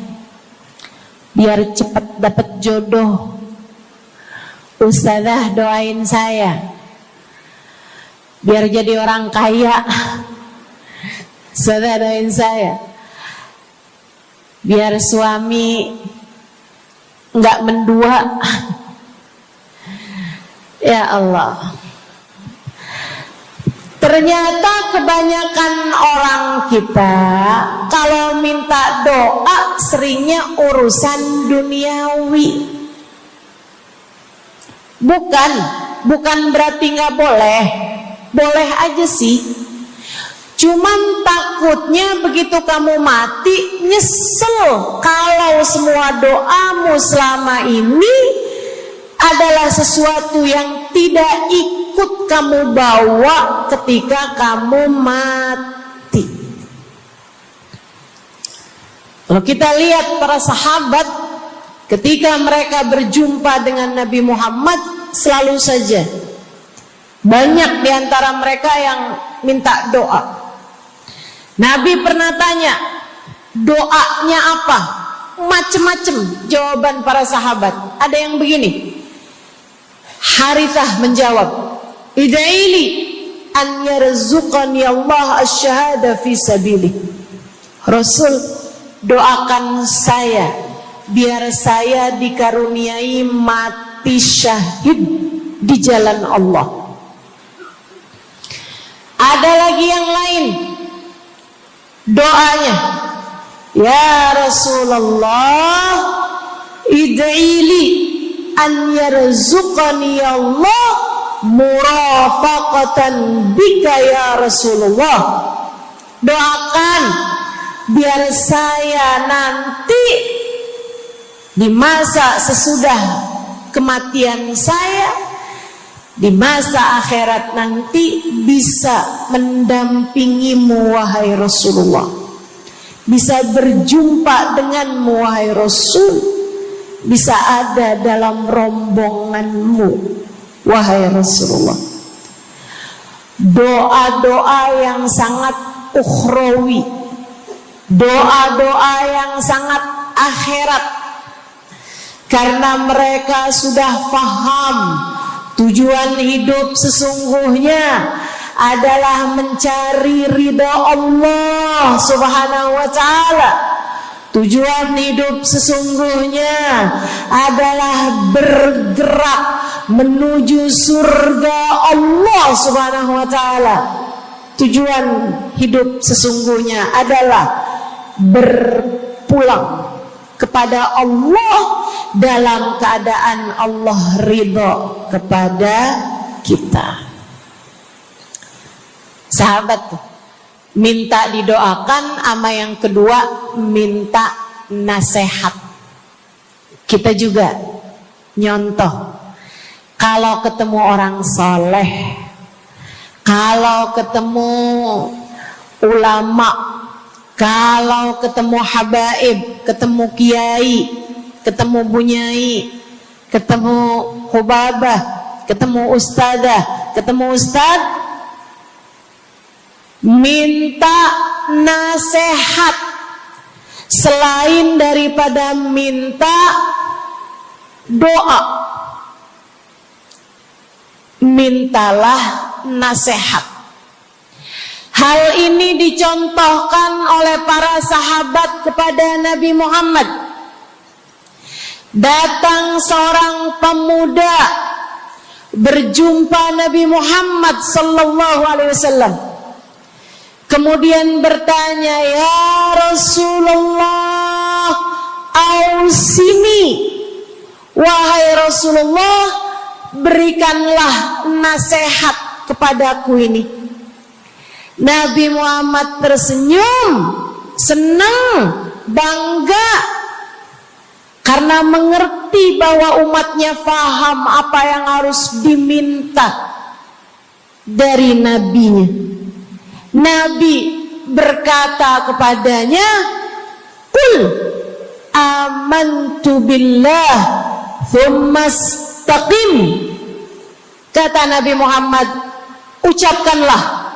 biar cepat dapat jodoh. Ustazah doain saya biar jadi orang kaya. Ustazah doain saya biar suami nggak mendua. Ya Allah, ternyata kebanyakan orang kita kalau minta doa seringnya urusan duniawi. Bukan berarti nggak boleh, boleh aja sih. Cuman takutnya begitu kamu mati nyesel kalau semua doamu selama ini adalah sesuatu yang tidak ikut kamu bawa ketika kamu mati. Kalau kita lihat para sahabat ketika mereka berjumpa dengan Nabi Muhammad, selalu saja banyak di antara mereka yang minta doa. Nabi pernah tanya, doanya apa? Macem-macem jawaban para sahabat. Ada yang begini, Harithah menjawab, ida'ili an yarzuqani Allah asyhada fi sabilih. Rasul, doakan saya biar saya dikaruniai mati syahid di jalan Allah. Ada lagi yang lain doanya, ya Rasulullah, id'ili an yarzuqani Allah murafaqatan bika ya Rasulullah. Doakan biar saya nanti di masa sesudah kematian saya, di masa akhirat nanti bisa mendampingimu wahai Rasulullah, bisa berjumpa denganmu wahai Rasul, bisa ada dalam rombonganmu wahai Rasulullah. Doa-doa yang sangat ukhrawi, doa-doa yang sangat akhirat, karena mereka sudah faham tujuan hidup sesungguhnya adalah mencari ridha Allah Subhanahu wa ta'ala. Tujuan hidup sesungguhnya adalah bergerak menuju surga Allah Subhanahu wa ta'ala. Tujuan hidup sesungguhnya adalah berpulang kepada Allah dalam keadaan Allah ridha kepada kita. Sahabat, minta didoakan, ama yang kedua minta nasihat. Kita juga nyontoh, kalau ketemu orang soleh, kalau ketemu ulama, kalau ketemu habaib, ketemu kiai, ketemu bunyai, ketemu hubabah, ketemu ustadzah, ketemu ustadz, minta nasihat. Selain daripada minta doa, mintalah nasihat. Hal ini dicontohkan oleh para sahabat kepada Nabi Muhammad. Datang seorang pemuda berjumpa Nabi Muhammad sallallahu alaihi wasallam. Kemudian bertanya, ya Rasulullah, ausini, wahai Rasulullah, berikanlah nasihat kepadaku ini. Nabi Muhammad tersenyum, senang, bangga, karena mengerti bahwa umatnya faham apa yang harus diminta dari nabinya. Nabi berkata kepadanya, qul amantu billah thumma istaqim. Kata Nabi Muhammad, ucapkanlah,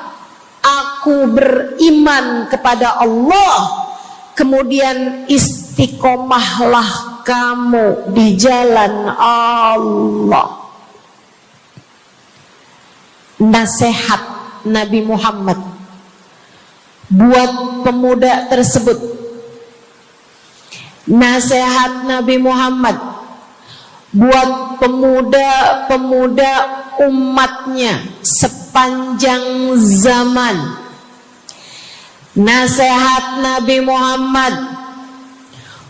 aku beriman kepada Allah, kemudian istiqomahlah kamu di jalan Allah. Nasihat Nabi Muhammad buat pemuda tersebut, nasihat Nabi Muhammad buat pemuda-pemuda umatnya sepanjang zaman. Nasihat Nabi Muhammad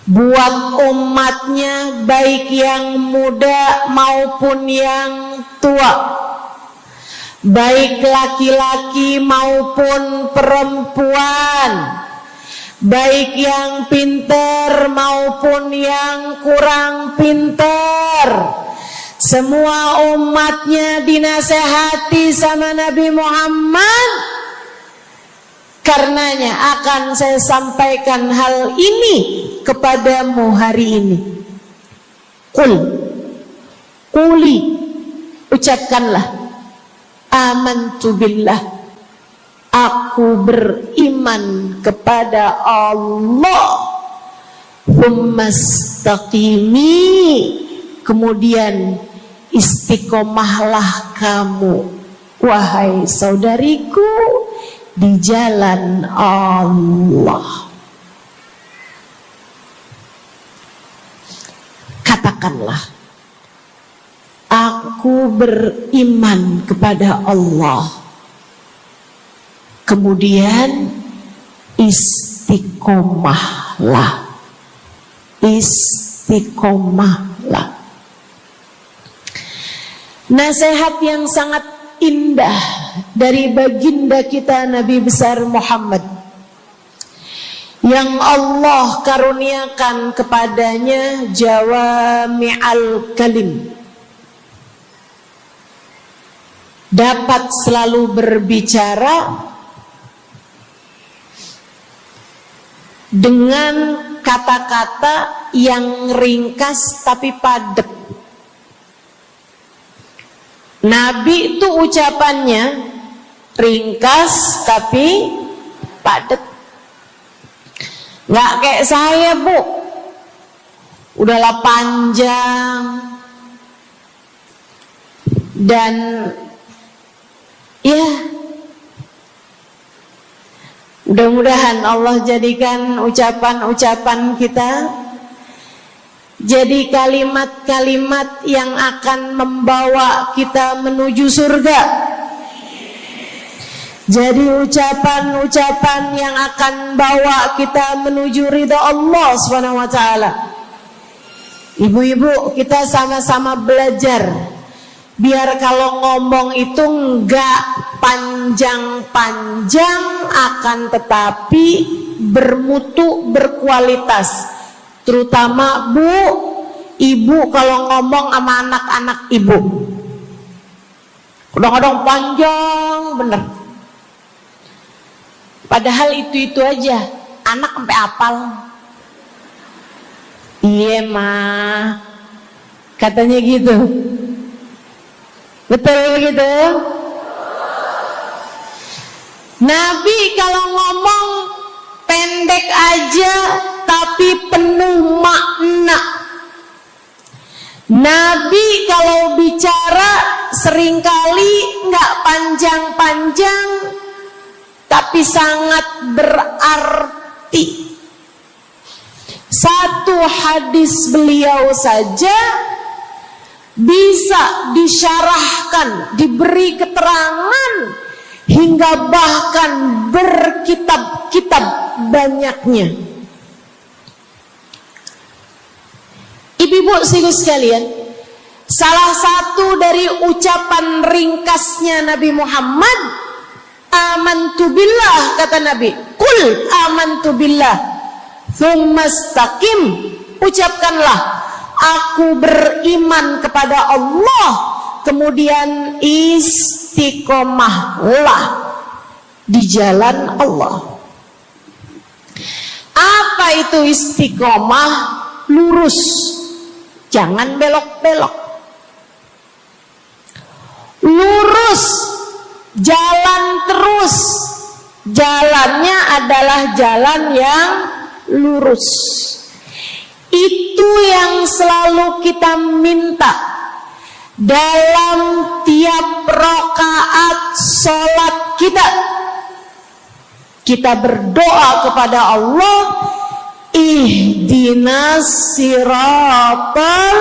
buat umatnya, baik yang muda maupun yang tua, baik laki-laki maupun perempuan, baik yang pintar maupun yang kurang pintar. Semua umatnya dinasehati sama Nabi Muhammad. Karenanya akan saya sampaikan hal ini kepadamu hari ini. Quli, ucapkanlah, amantu billah, aku beriman kepada Allah. Tsumastaqimi, kemudian istiqomahlah kamu, wahai saudariku, di jalan Allah. Katakanlah, aku beriman kepada Allah. Kemudian istiqomahlah. Istiqomahlah. Nasihat yang sangat indah dari baginda kita Nabi besar Muhammad, yang Allah karuniakan kepadanya jawami'al kalim, dapat selalu berbicara dengan kata-kata yang ringkas tapi padat. Nabi itu ucapannya ringkas tapi padat. Nggak kayak saya, Bu, udahlah panjang. Dan ya, mudah-mudahan Allah jadikan ucapan-ucapan kita jadi kalimat-kalimat yang akan membawa kita menuju surga. Jadi ucapan-ucapan yang akan bawa kita menuju ridha Allah SWT. Ibu-ibu, kita sama-sama belajar, biar kalau ngomong itu enggak panjang-panjang, akan tetapi bermutu, berkualitas. Terutama Bu, ibu kalau ngomong sama anak-anak ibu, kadang-kadang panjang bener. Padahal itu aja, anak sampai hafal. Iya mah, katanya gitu. Betul gitu? Nabi kalau ngomong pendek aja tapi penuh makna. Nabi kalau bicara seringkali nggak panjang-panjang tapi sangat berarti. Satu hadis beliau saja bisa disyarahkan, diberi keterangan, hingga bahkan berkitab-kitab banyaknya. Ibu-ibu sekalian, salah satu dari ucapan ringkasnya Nabi Muhammad, amantu billah, kata Nabi, qul amantu billah, tsumastaqim, ucapkanlah, aku beriman kepada Allah, kemudian istiqomahlah di jalan Allah. Apa itu istiqomah? Lurus, jangan belok-belok. Lurus, jalan terus. Jalannya adalah jalan yang lurus. Itu yang selalu kita minta dalam tiap rakaat sholat kita. Kita berdoa kepada Allah, ihdinas siratal,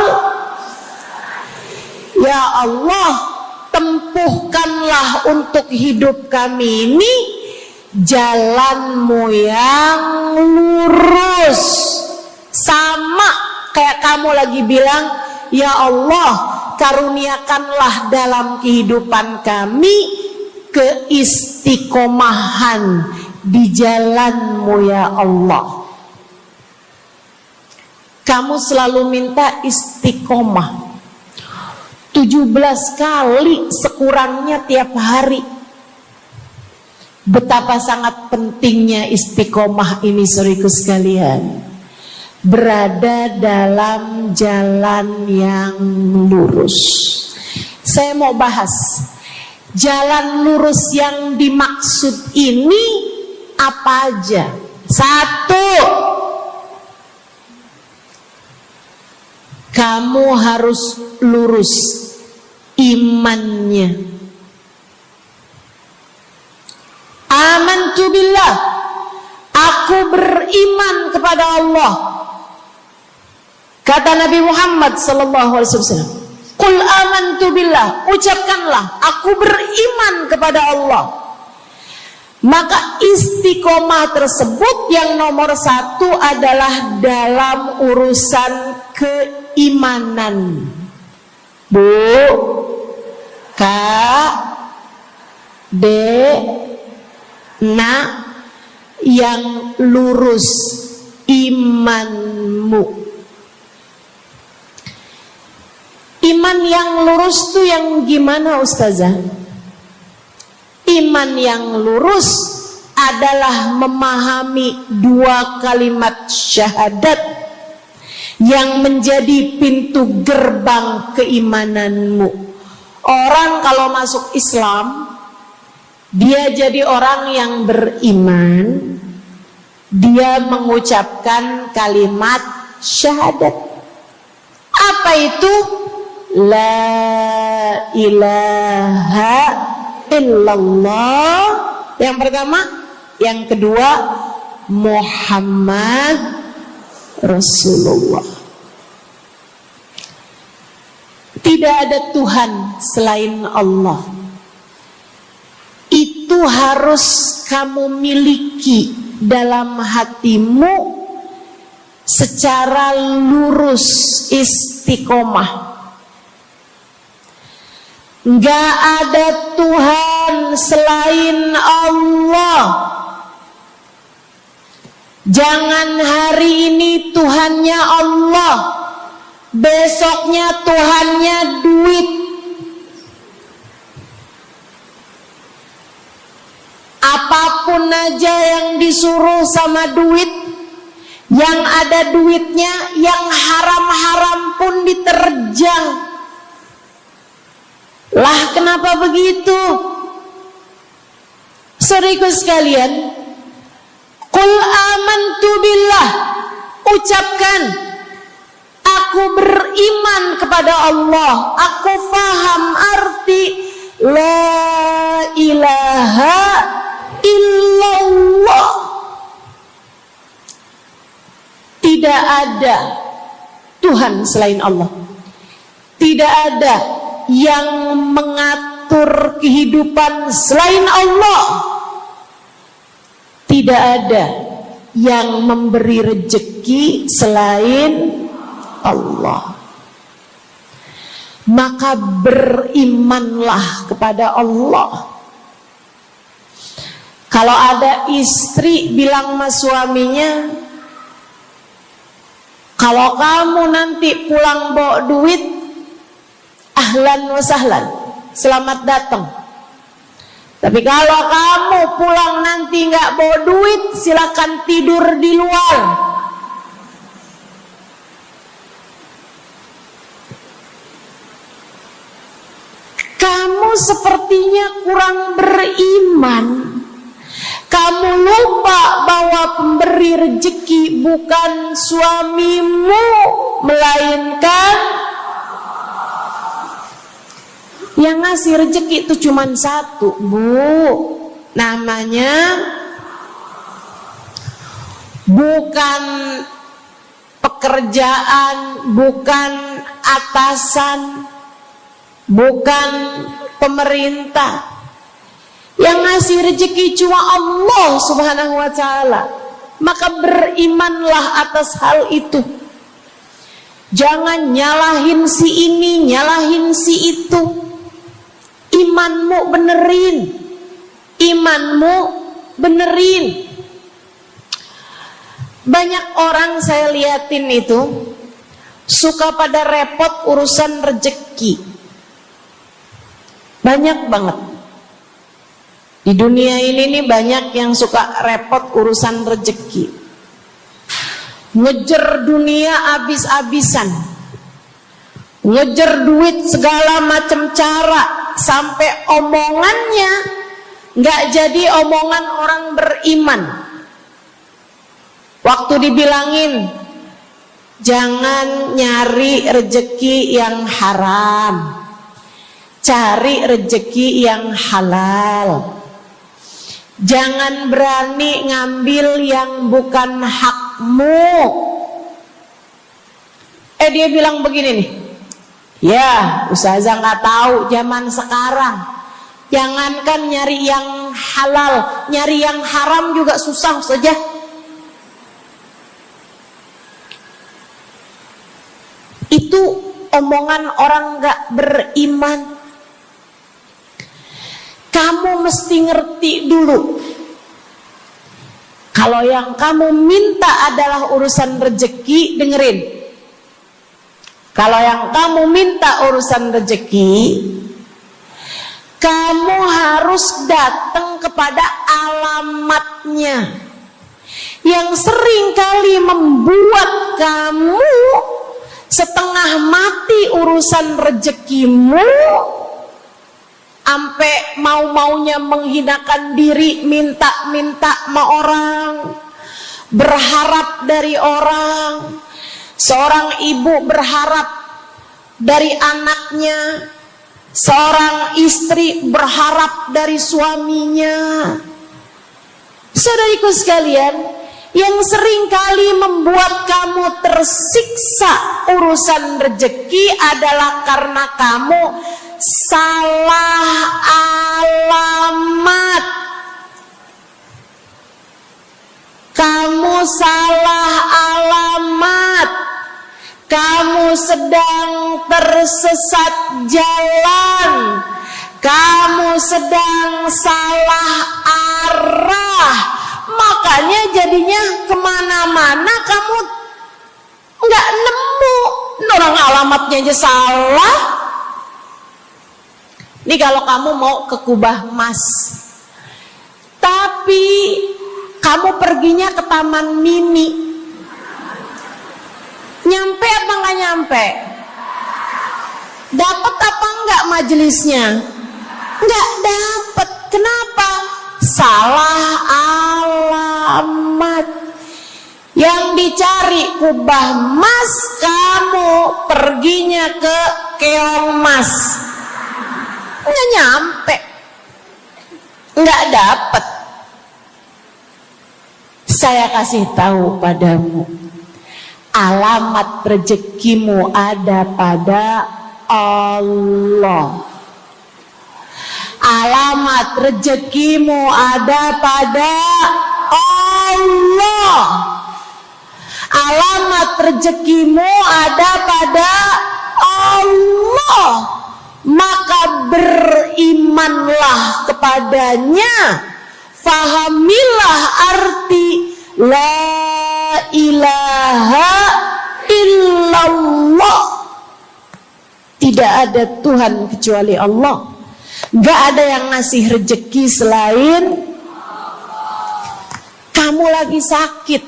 ya Allah, tempuhkanlah untuk hidup kami ini jalanmu yang lurus. Sama kayak kamu lagi bilang, ya Allah, karuniakanlah dalam kehidupan kami keistiqomahan di jalanmu ya Allah. Kamu selalu minta istiqomah 17 kali sekurangnya tiap hari. Betapa sangat pentingnya istiqomah ini, saudaraku sekalian. berada dalam jalan yang lurus. Saya mau bahas jalan lurus yang dimaksud ini apa aja. Satu, kamu harus lurus imannya. Amantu billah, aku beriman kepada Allah. Kata Nabi Muhammad sallallahu alaihi wasallam, "Qul amantu billah," ucapkanlah, aku beriman kepada Allah. Maka istiqomah tersebut yang nomor satu adalah dalam urusan keimanan. Bu, Kak, Dek, Nak, yang lurus imanmu. Iman yang lurus tuh yang gimana, Ustazah? Iman yang lurus adalah memahami dua kalimat syahadat yang menjadi pintu gerbang keimananmu. Orang kalau masuk Islam, dia jadi orang yang beriman, dia mengucapkan kalimat syahadat. Apa itu? La ilaha illallah. Yang pertama. Yang kedua, Muhammad Rasulullah. Tidak ada Tuhan selain Allah. Itu harus kamu miliki dalam hatimu secara lurus, istiqomah. Gak ada Tuhan selain Allah. Jangan hari ini Tuhannya Allah, besoknya Tuhannya duit. Apapun aja yang disuruh sama duit, yang ada duitnya, yang haram-haram pun diterjang. Lah kenapa begitu? Saudaraku sekalian, Qul amantu billah, ucapkan, aku beriman kepada Allah. Aku faham arti la ilaha illallah. Tidak ada Tuhan selain Allah. Tidak ada yang mengatur kehidupan selain Allah. Tidak ada yang memberi rezeki selain Allah. Maka berimanlah kepada Allah. Kalau ada istri bilang sama suaminya, kalau kamu nanti pulang bawa duit, ahlan wa sahlan, selamat datang. Tapi kalau kamu pulang nanti nggak bawa duit, silakan tidur di luar. Kamu sepertinya kurang beriman. Kamu lupa bahwa pemberi rezeki bukan suamimu, melainkan yang ngasih rezeki itu cuma satu, Bu. Namanya bukan pekerjaan, bukan atasan, bukan pemerintah. Yang ngasih rezeki cuma Allah Subhanahu wa ta'ala. Maka berimanlah atas hal itu. Jangan nyalahin si ini, nyalahin si itu. Imanmu benerin. Imanmu benerin. Banyak orang saya liatin itu suka pada repot urusan rezeki. Banyak banget. Di dunia ini nih banyak yang suka repot urusan rezeki. ngejar dunia abis-abisan, ngejar duit segala macam cara, sampai omongannya nggak jadi omongan orang beriman. Waktu dibilangin jangan nyari rejeki yang haram, cari rejeki yang halal. Jangan berani ngambil yang bukan hakmu. Dia bilang begini nih, ya ustazah nggak tahu zaman sekarang, jangankan nyari yang halal, nyari yang haram juga susah saja. Itu omongan orang nggak beriman. Kamu mesti ngerti dulu, kalau yang kamu minta adalah urusan rezeki, dengerin. Kalau yang kamu minta urusan rezeki, kamu harus datang kepada alamatnya. Yang sering kali membuat kamu setengah mati urusan rezekimu, sampai mau-maunya menghinakan diri, minta-minta sama orang, berharap dari orang. Seorang ibu berharap dari anaknya, seorang istri berharap dari suaminya. Saudariku sekalian, yang sering kali membuat kamu tersiksa urusan rezeki adalah karena kamu salah alamat. Kamu salah alamat. Kamu sedang tersesat jalan. Kamu sedang salah arah. Makanya jadinya kemana-mana kamu nggak nemu. Orang alamatnya aja salah. Ini kalau kamu mau ke Kubah Mas, tapi kamu perginya ke Taman Mini, nyampe apa nggak nyampe? Dapat apa enggak majelisnya? Nggak dapat. Kenapa? Salah alamat. Yang dicari Kubah Mas, kamu perginya ke Keong Mas. Nggak nyampe, nggak dapat. Saya kasih tahu padamu, alamat rezekimu ada pada Allah. Alamat rezekimu ada pada Allah. Alamat rezekimu ada pada Allah. Maka berimanlah kepadanya, fahamilah arti la ilaha illallah. Tidak ada Tuhan kecuali Allah. Gak ada yang ngasih rezeki selain kamu. Lagi sakit,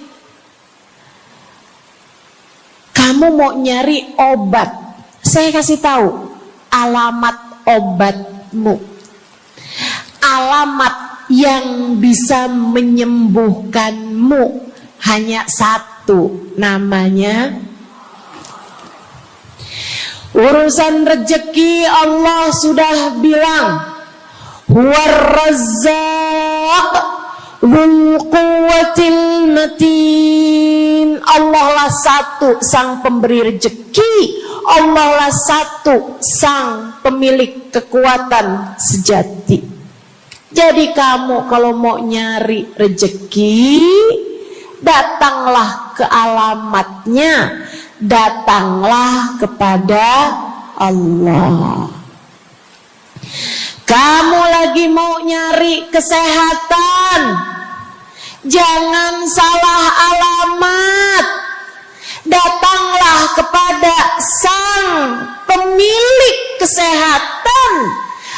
kamu mau nyari obat, saya kasih tahu alamat obatmu. Alamat yang bisa menyembuhkanmu hanya satu, namanya urusan rezeki. Allah sudah bilang, huwar razzaq dzul quwwatil matin. Allah lah satu sang pemberi rezeki. Allah lah satu sang pemilik kekuatan sejati. Jadi kamu kalau mau nyari rezeki, datanglah ke alamatnya, datanglah kepada Allah. Kamu lagi mau nyari kesehatan, jangan salah alamat. Datanglah kepada sang pemilik kesehatan.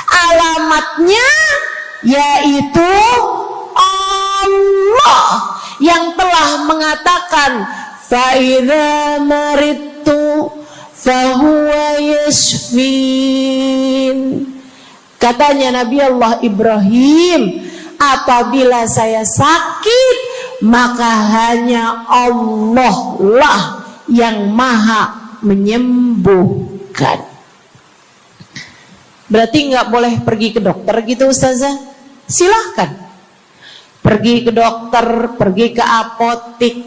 Alamatnya yaitu Allah yang telah mengatakan, fa idza maridtu fa huwa yashfin. Katanya Nabi Allah Ibrahim, apabila saya sakit, maka hanya Allah lah yang maha menyembuhkan. Berarti nggak boleh pergi ke dokter gitu Ustazah? Silahkan pergi ke dokter, pergi ke apotik,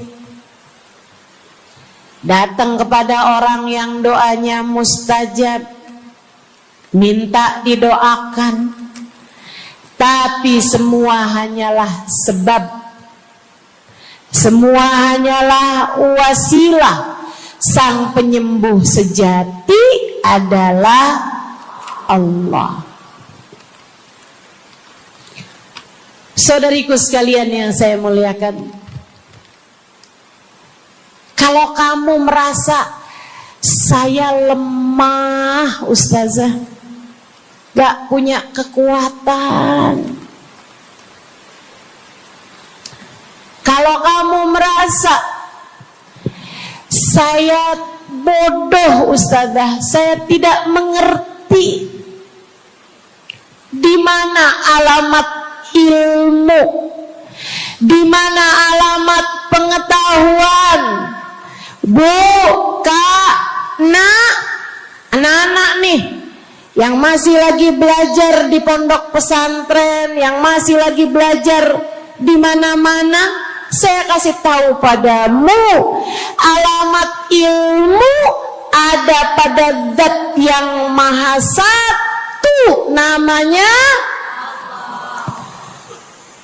datang kepada orang yang doanya mustajab, minta didoakan. Tapi semua hanyalah sebab, semua hanyalah wasilah. Sang penyembuh sejati adalah Allah. Saudariku sekalian yang saya muliakan, kalau kamu merasa saya lemah Ustazah, gak punya kekuatan, kalau kamu merasa saya bodoh Ustazah, saya tidak mengerti di mana alamat ilmu, di mana alamat pengetahuan. Bu, Kak, Nak, anak-anak nih yang masih lagi belajar di pondok pesantren, yang masih lagi belajar di mana-mana, saya kasih tahu padamu, alamat ilmu ada pada Zat yang Maha Satu, namanya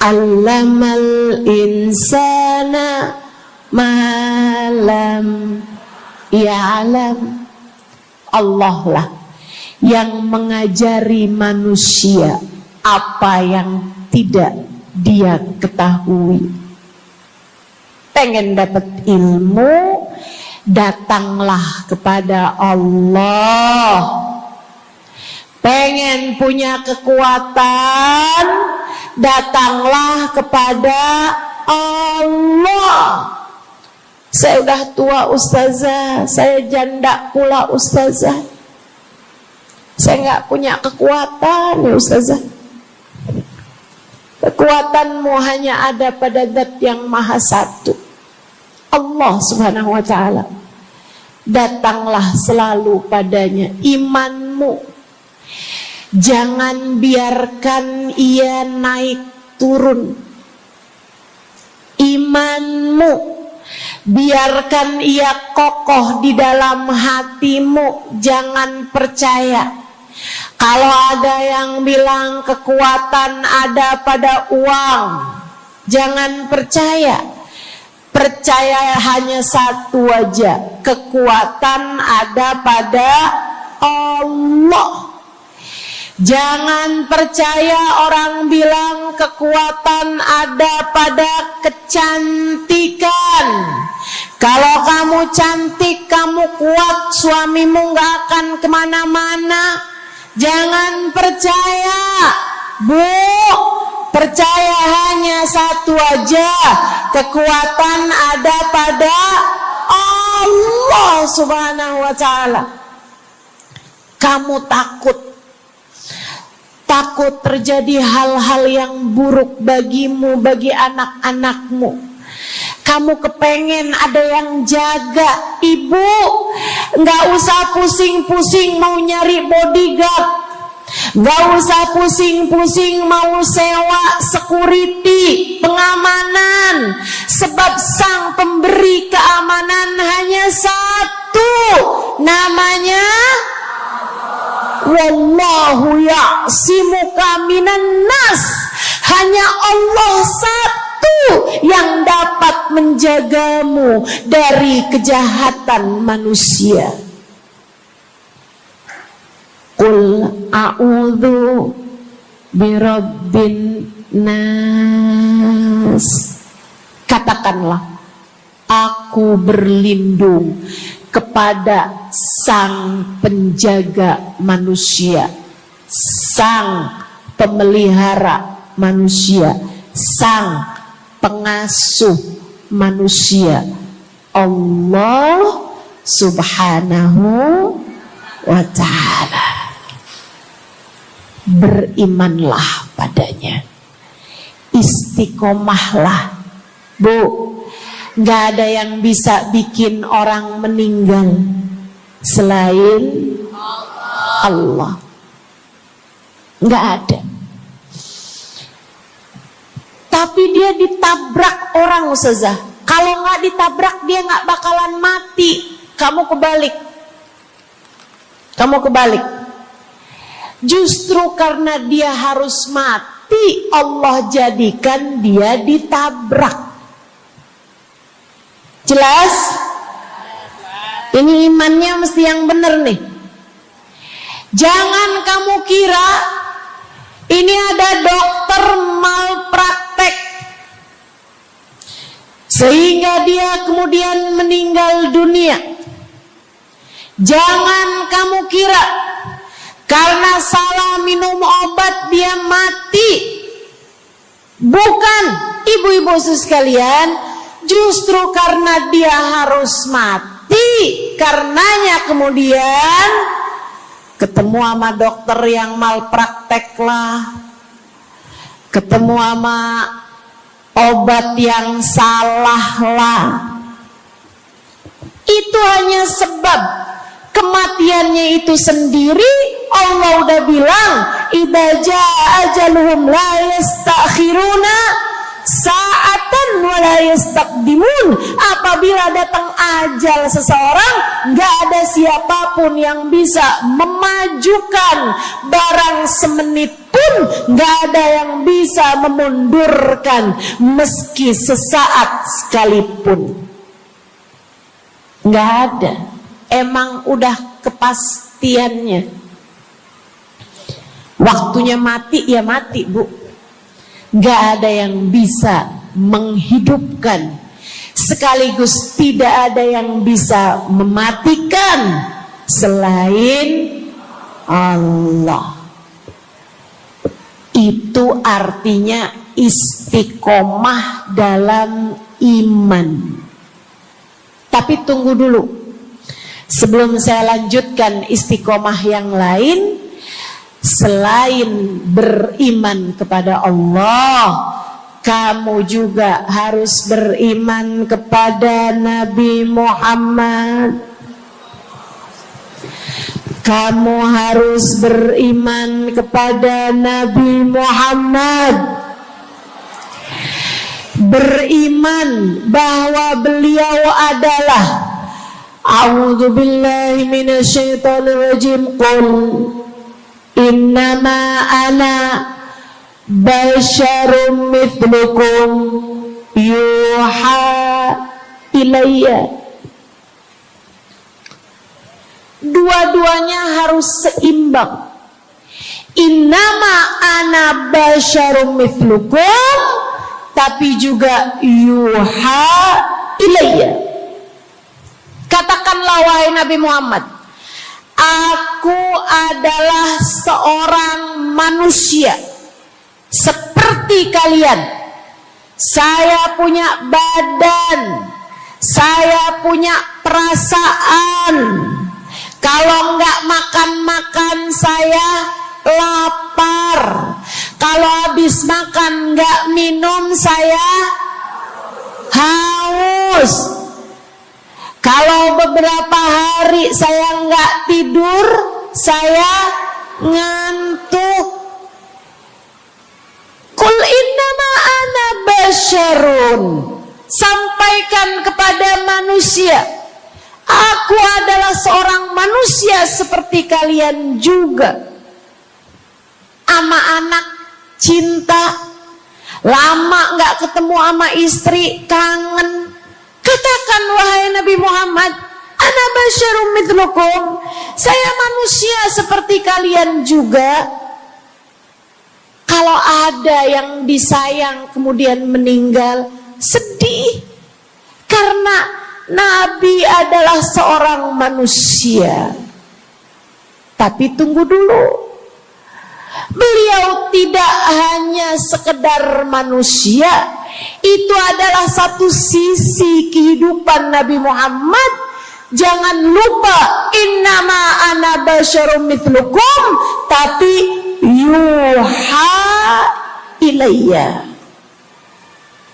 Allamal insana malam ya'lam. Allah lah yang mengajari manusia apa yang tidak dia ketahui. Pengen dapat ilmu, datanglah kepada Allah. Pengen punya kekuatan, datanglah kepada Allah. Saya udah tua Ustazah, saya janda pula Ustazah, saya nggak punya kekuatan ya Ustazah. Kekuatanmu hanya ada pada Zat yang Maha Satu, Allah Subhanahu wa Ta'ala. Datanglah selalu padanya. Imanmu jangan biarkan ia naik turun. Imanmu biarkan ia kokoh di dalam hatimu. Jangan percaya kalau ada yang bilang kekuatan ada pada uang. Jangan percaya. Percaya hanya satu aja, kekuatan ada pada Allah. Jangan percaya orang bilang kekuatan ada pada kecantikan. Kalau kamu cantik, kamu kuat, suamimu gak akan kemana-mana. Jangan percaya, Bu. Percaya hanya satu aja, kekuatan ada pada Allah Subhanahu wa Ta'ala. Kamu takut terjadi hal-hal yang buruk bagimu, bagi anak-anakmu. Kamu kepengen ada yang jaga. Ibu, gak usah pusing-pusing mau nyari bodyguard, gak usah pusing-pusing mau sewa security, pengamanan. Sebab sang pemberi keamanan hanya satu, namanya Wallahu ya'simuka minan nas. Hanya Allah satu yang dapat menjagamu dari kejahatan manusia. Qul a'udzu birabbin nas. Katakanlah, aku berlindung kepada sang penjaga manusia, sang pemelihara manusia, sang pengasuh manusia. Allah Subhanahu wa ta'ala. Berimanlah padanya, istiqomahlah. Bu, gak ada yang bisa bikin orang meninggal selain Allah. Gak ada. Tapi dia ditabrak orang, Ustazah. Kalau gak ditabrak dia gak bakalan mati. Kamu kebalik. Justru karena dia harus mati, Allah jadikan dia ditabrak. Jelas? Ini imannya mesti yang benar nih. Jangan kamu kira ini ada dokter malpraktek sehingga dia kemudian meninggal dunia. Jangan kamu kira karena salah minum obat dia mati. Bukan, ibu-ibu sekalian, justru karena dia harus mati, karenanya kemudian ketemu sama dokter yang malpraktek lah, ketemu sama obat yang salah lah. Itu hanya sebab kematiannya itu sendiri. Allah udah bilang, idza jaa ajaluhum la yastakhiruna sa'atan wa la yastaqdimun. Apabila datang ajal seseorang, gak ada siapapun yang bisa memajukan barang semenit pun, gak ada yang bisa memundurkan meski sesaat sekalipun. Gak ada. Emang udah kepastiannya. Waktunya mati ya mati, Bu. Gak ada yang bisa menghidupkan, sekaligus tidak ada yang bisa mematikan selain Allah. Itu artinya istiqomah dalam iman. Tapi tunggu dulu, sebelum saya lanjutkan istiqomah yang lain. Selain beriman kepada Allah, kamu juga harus beriman kepada Nabi Muhammad. Kamu harus beriman kepada Nabi Muhammad. Beriman bahwa beliau adalah, a'udzubillahi minasyaitonirrajim, qul innama ana basyarum mithlukum yuha ilayya. Dua-duanya harus seimbang. Innama ana basyarum mithlukum, tapi juga yuha ilayya. Katakanlah wahai Nabi Muhammad, aku adalah seorang manusia seperti kalian. Saya punya badan, saya punya perasaan. Kalau nggak makan-makan saya lapar. Kalau habis makan nggak minum saya haus. Kalau beberapa hari saya nggak tidur, saya ngantuk. Qul innama ana basyarun. Sampaikan kepada manusia, aku adalah seorang manusia seperti kalian juga. Ama anak cinta, lama nggak ketemu sama istri, kangen. Katakan wahai Nabi Muhammad, ana basyarum mithlukum, saya manusia seperti kalian juga. Kalau ada yang disayang kemudian meninggal, sedih. Karena Nabi adalah seorang manusia. Tapi tunggu dulu, beliau tidak hanya sekedar manusia, Itu adalah satu sisi kehidupan Nabi Muhammad. Jangan lupa, innama ana basyarum mithlukum, tapi yuha ilayya,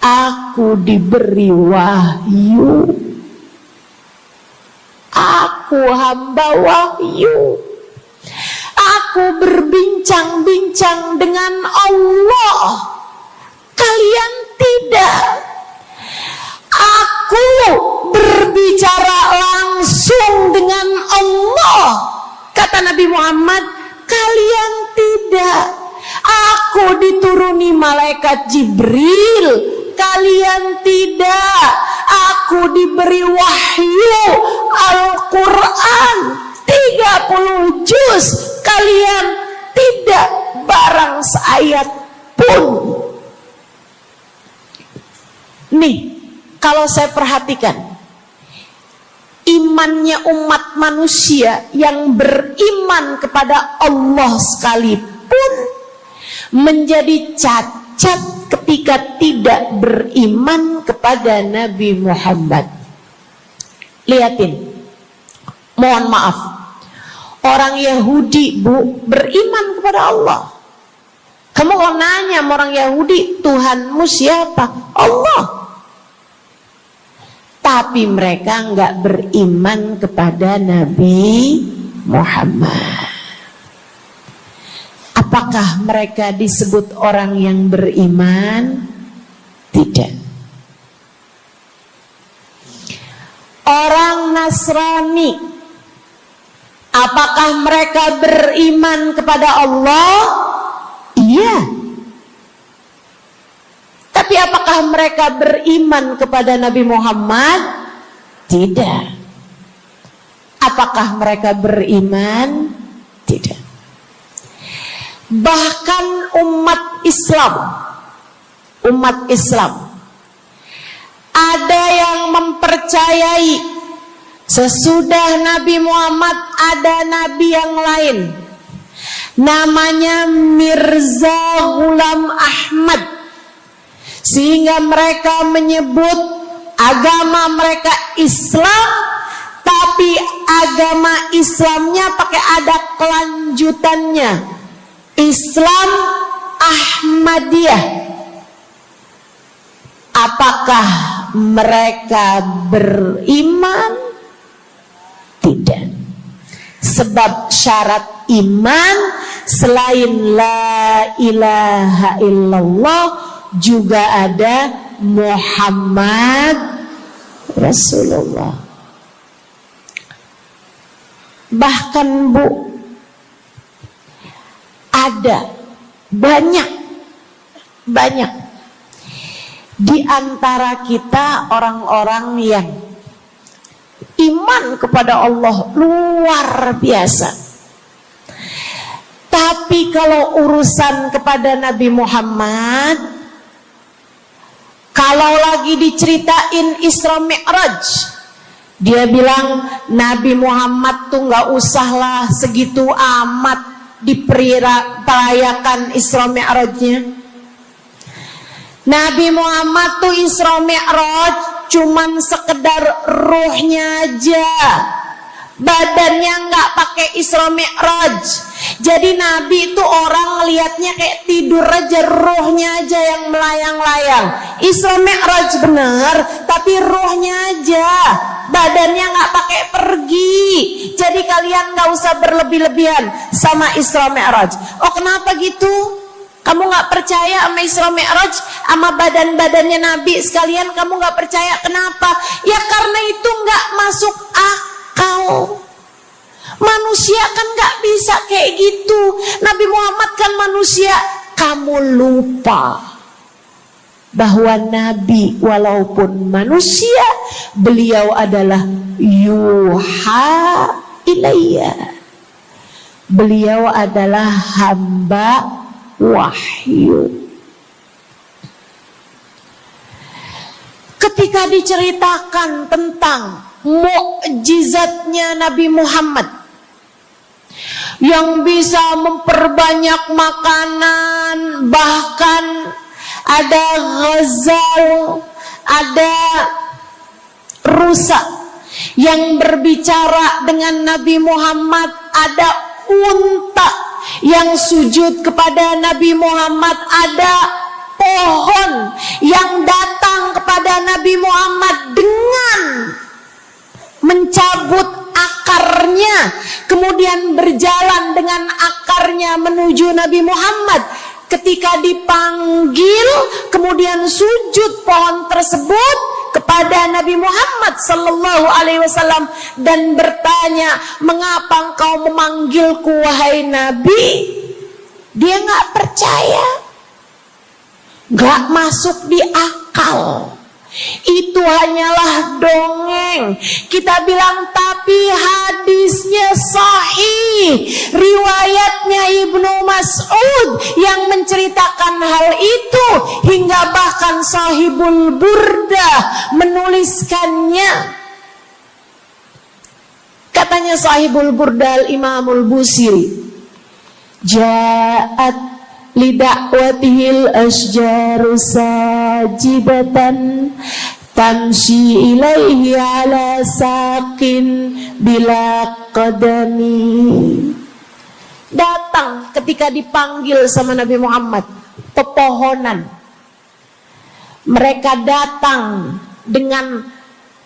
aku diberi wahyu, aku hamba wahyu, aku berbincang-bincang dengan Allah, kalian tidak. Aku berbicara langsung dengan Allah, kata Nabi Muhammad, kalian tidak. Aku dituruni malaikat Jibril, kalian tidak. Aku diberi wahyu Al-Quran 30 juz, kalian tidak barang seayat pun. Nih, kalau saya perhatikan, imannya umat manusia yang beriman kepada Allah sekalipun menjadi cacat ketika tidak beriman kepada Nabi Muhammad. Lihatin, mohon maaf, orang Yahudi beriman kepada Allah. Kamu kalau nanya sama orang Yahudi, Tuhanmu siapa? Allah. Tapi mereka enggak beriman kepada Nabi Muhammad. Apakah mereka disebut orang yang beriman? Tidak. Orang Nasrani, apakah mereka beriman kepada Allah? Iya. Tapi apakah mereka beriman kepada Nabi Muhammad? Tidak. Apakah mereka beriman? Tidak. Bahkan umat Islam ada yang mempercayai sesudah Nabi Muhammad ada nabi yang lain, namanya Mirza Ghulam Ahmad, sehingga mereka menyebut agama mereka Islam, tapi agama Islamnya pakai ada kelanjutannya, Islam Ahmadiyah. Apakah mereka beriman? Tidak. Sebab syarat iman selain la ilaha illallah juga ada Muhammad Rasulullah. Bahkan Bu, ada banyak di antara kita orang-orang yang iman kepada Allah luar biasa, tapi kalau urusan kepada Nabi Muhammad, kalau lagi diceritain Isra Mi'raj, dia bilang Nabi Muhammad tuh gak usahlah segitu amat diperayakan Isra Mi'rajnya. Nabi Muhammad tuh Isra Mi'raj cuman sekedar ruhnya aja, badannya nggak pakai Isra Mi'raj. Jadi Nabi itu orang ngelihatnya kayak tidur aja, ruhnya aja yang melayang-layang. Isra Mi'raj bener, tapi ruhnya aja, badannya nggak pakai pergi. Jadi kalian nggak usah berlebih-lebihan sama Isra Mi'raj. Oh kenapa gitu? Kamu gak percaya sama Isra Mi'raj, sama badan-badannya Nabi sekalian, kamu gak percaya. Kenapa? Ya karena itu gak masuk akal. Manusia kan gak bisa kayak gitu. Nabi Muhammad kan manusia. Kamu lupa bahwa Nabi walaupun manusia, beliau adalah yuha ilayya. Beliau adalah hamba wahyu. Ketika diceritakan tentang mukjizatnya Nabi Muhammad yang bisa memperbanyak makanan, bahkan ada ghazal, ada rusa yang berbicara dengan Nabi Muhammad, ada unta yang sujud kepada Nabi Muhammad, ada pohon yang datang kepada Nabi Muhammad dengan mencabut akarnya, kemudian berjalan dengan akarnya menuju Nabi Muhammad. Ketika dipanggil, kemudian sujud pohon tersebut kepada Nabi Muhammad sallallahu alaihi wasallam dan bertanya, "Mengapa engkau memanggilku wahai Nabi?" Dia nggak percaya, nggak masuk di akal. Itu hanyalah dongeng. Kita bilang tapi hadisnya sahih. Riwayatnya Ibnu Mas'ud yang menceritakan hal itu, hingga bahkan Sahibul Burda menuliskannya. Katanya Sahibul Burda Imamul Busiri, ja'at lidakwatihil asjaru sajibatan tamshi ilaihi ala saqin bila qadami. Datang ketika dipanggil sama Nabi Muhammad pepohonan. Mereka datang dengan,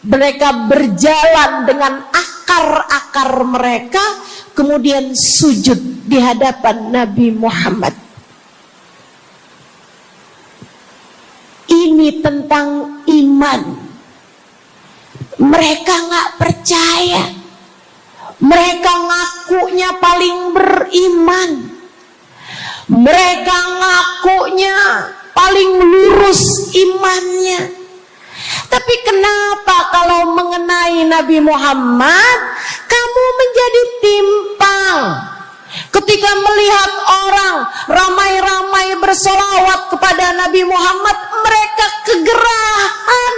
mereka berjalan dengan akar-akar mereka, kemudian sujud di hadapan Nabi Muhammad. Ini tentang iman. Mereka nggak percaya. Mereka ngakunya paling beriman. Mereka ngakunya paling lurus imannya. Tapi kenapa kalau mengenai Nabi Muhammad kamu menjadi timpang? Ketika melihat orang ramai-ramai bersolawat kepada Nabi Muhammad, mereka kegerahan.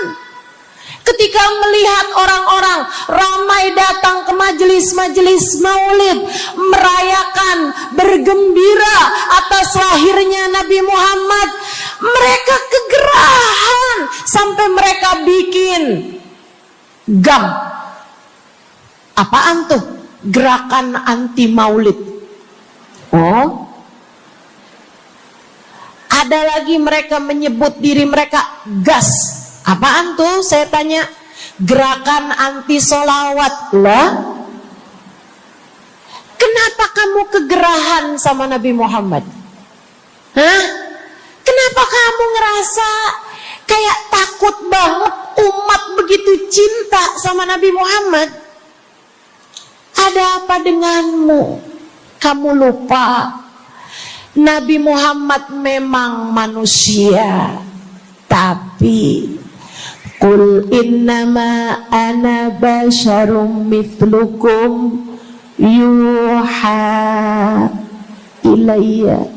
Ketika melihat orang-orang ramai datang ke majelis-majelis maulid, merayakan, bergembira atas lahirnya Nabi Muhammad, mereka kegerahan sampai mereka bikin GAM. Apaan tuh? Gerakan anti maulid. Oh, ada lagi mereka menyebut diri mereka GAS. Apaan tuh? Saya tanya. Gerakan anti solawat lah. Kenapa kamu kegerahan sama Nabi Muhammad? Hah? Kenapa kamu ngerasa kayak takut banget umat begitu cinta sama Nabi Muhammad? Ada apa denganmu? Kamu lupa Nabi Muhammad memang manusia, tapi qul innama ana basyarum mithlukum yuha ilayya.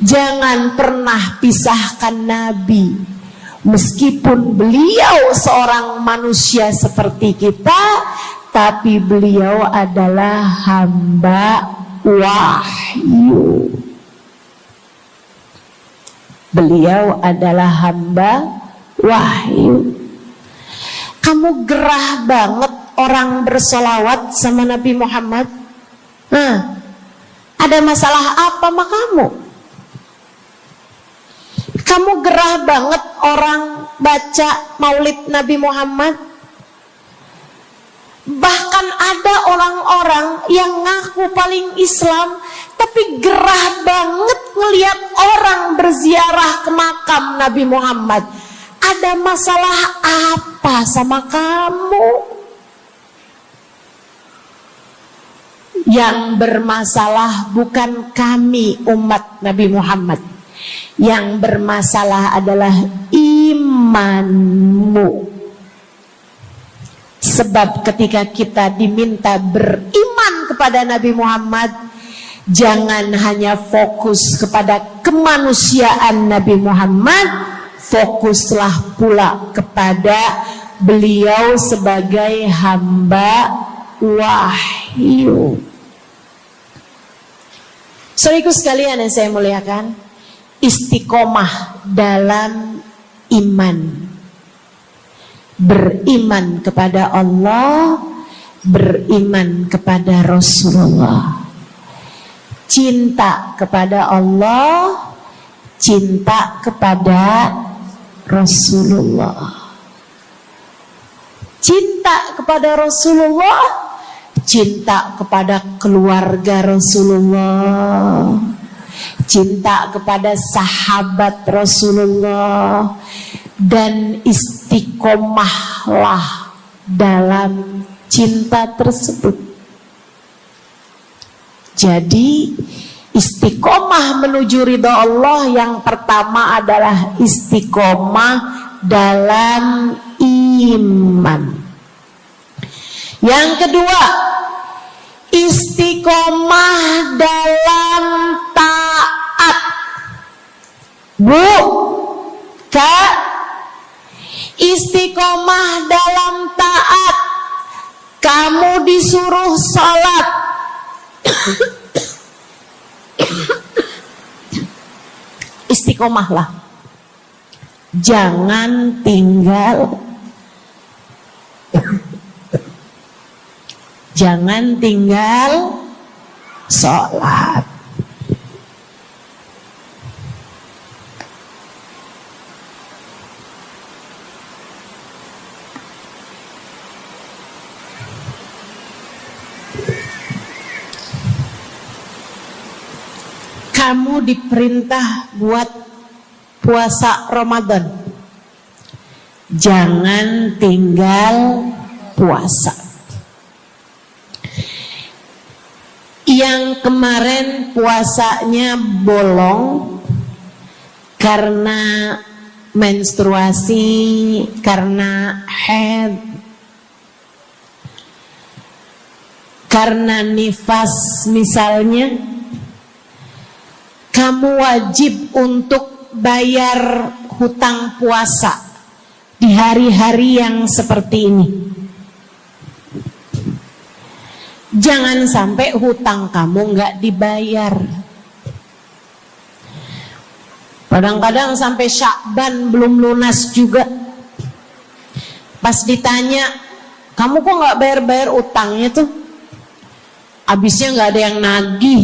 Jangan pernah pisahkan Nabi. Meskipun beliau seorang manusia seperti kita, tapi beliau adalah hamba wahyu. Beliau adalah hamba wahyu. Kamu gerah banget orang bersolawat sama Nabi Muhammad? Ada masalah apa sama kamu? Kamu gerah banget orang baca maulid Nabi Muhammad? Bahkan ada orang-orang yang ngaku paling Islam, tapi gerah banget ngelihat orang berziarah ke makam Nabi Muhammad. Ada masalah apa sama kamu? Yang bermasalah bukan kami umat Nabi Muhammad. Yang bermasalah adalah imanmu. Sebab ketika kita diminta beriman kepada Nabi Muhammad, jangan hanya fokus kepada kemanusiaan Nabi Muhammad, fokuslah pula kepada beliau sebagai hamba wahyu. Saudaraku sekalian yang saya muliakan, istiqomah dalam iman. Beriman kepada Allah, beriman kepada Rasulullah. Cinta kepada Allah, cinta kepada Rasulullah. Cinta kepada Rasulullah, cinta kepada keluarga Rasulullah, cinta kepada sahabat Rasulullah, dan istiqomahlah dalam cinta tersebut. Jadi istiqomah menuju ridha Allah yang pertama adalah istiqomah dalam iman. Yang kedua, istiqomah dalam taat. Bu, Kak, istiqomah dalam taat. Kamu disuruh sholat, istiqomahlah. Jangan tinggal sholat. Kamu diperintah buat puasa Ramadan. Jangan tinggal puasa. Yang kemarin puasanya bolong karena menstruasi, karena haid, karena nifas misalnya, kamu wajib untuk bayar hutang puasa di hari-hari yang seperti ini. Jangan sampai hutang kamu nggak dibayar. Kadang-kadang sampai Syakban belum lunas juga. Pas ditanya, kamu kok nggak bayar-bayar utangnya tuh? Habisnya nggak ada yang nagih.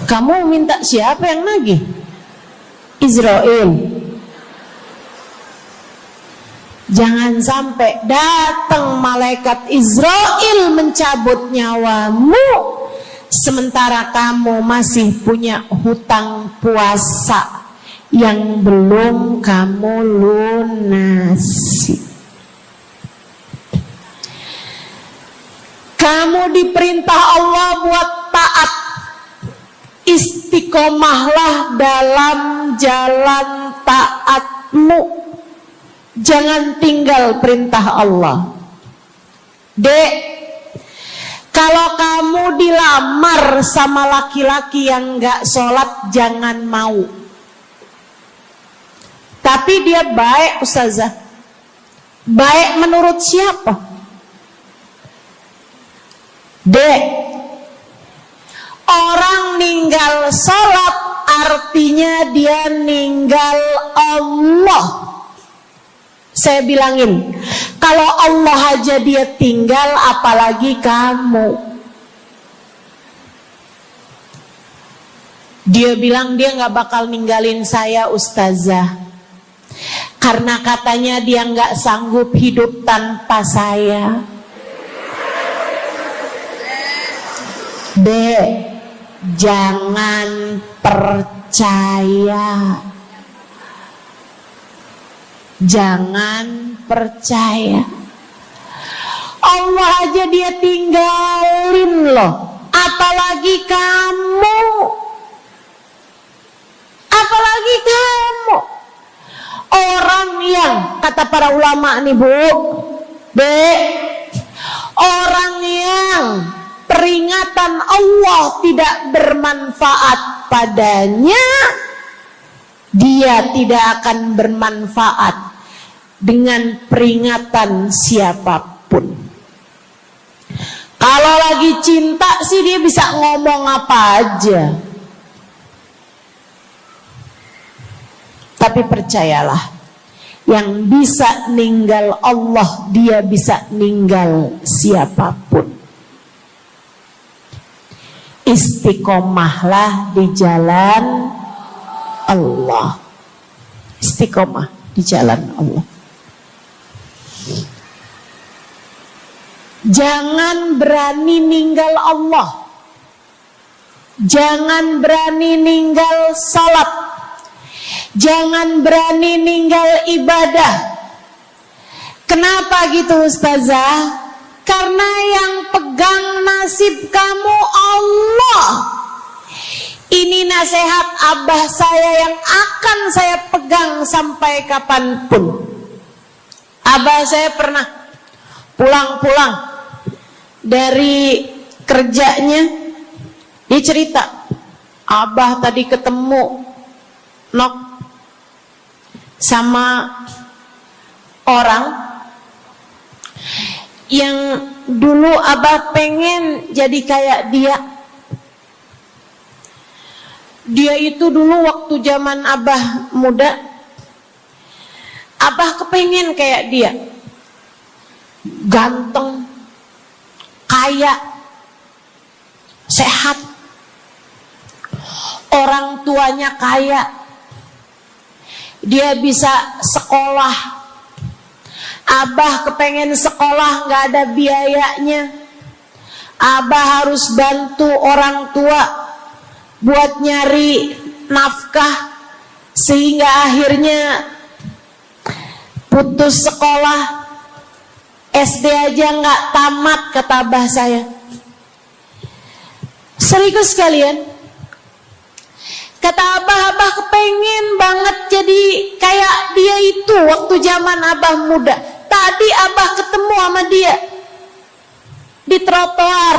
Kamu minta siapa yang nagih? Israel. Jangan sampai datang malaikat Israel mencabut nyawamu, sementara kamu masih punya hutang puasa yang belum kamu lunasi. Kamu diperintah Allah buat taat. Istiqomahlah dalam jalan taatmu. Jangan tinggal perintah Allah. Dek, kalau kamu dilamar sama laki-laki yang gak sholat, jangan mau. Tapi dia baik, Ustazah. Baik menurut siapa? Dek, orang ninggal sholat artinya dia ninggal Allah. Saya bilangin, kalau Allah aja dia tinggal, apalagi kamu. Dia bilang dia gak bakal ninggalin saya, Ustazah, karena katanya dia gak sanggup hidup tanpa saya. Dek, jangan percaya. Jangan percaya. Allah aja dia tinggalin loh, apalagi kamu. Apalagi kamu. Orang yang, kata para ulama nih Bu, orang yang peringatan Allah tidak bermanfaat padanya, dia tidak akan bermanfaat dengan peringatan siapapun. Kalau lagi cinta sih dia bisa ngomong apa aja. Tapi percayalah, yang bisa ninggal Allah, dia bisa ninggal siapapun. Istiqomahlah di jalan Allah. Istiqomah di jalan Allah. Jangan berani ninggal Allah. Jangan berani ninggal salat. Jangan berani ninggal ibadah. Kenapa gitu Ustazah? Karena yang pegang nasib kamu Allah. Ini nasihat abah saya yang akan saya pegang sampai kapanpun. Abah saya pernah pulang-pulang dari kerjanya, dia cerita, abah tadi ketemu sama orang yang dulu abah pengen jadi kayak dia. Dia itu dulu waktu zaman abah muda, abah kepengen kayak dia, ganteng, kaya, sehat, orang tuanya kaya, dia bisa sekolah. Abah kepengen sekolah, gak ada biayanya. Abah harus bantu orang tua buat nyari nafkah, sehingga akhirnya putus sekolah. SD aja gak tamat, kata abah saya. Serius kalian? Kata abah kepengen banget jadi kayak dia itu waktu zaman abah muda. Tadi abah ketemu sama dia di trotoar.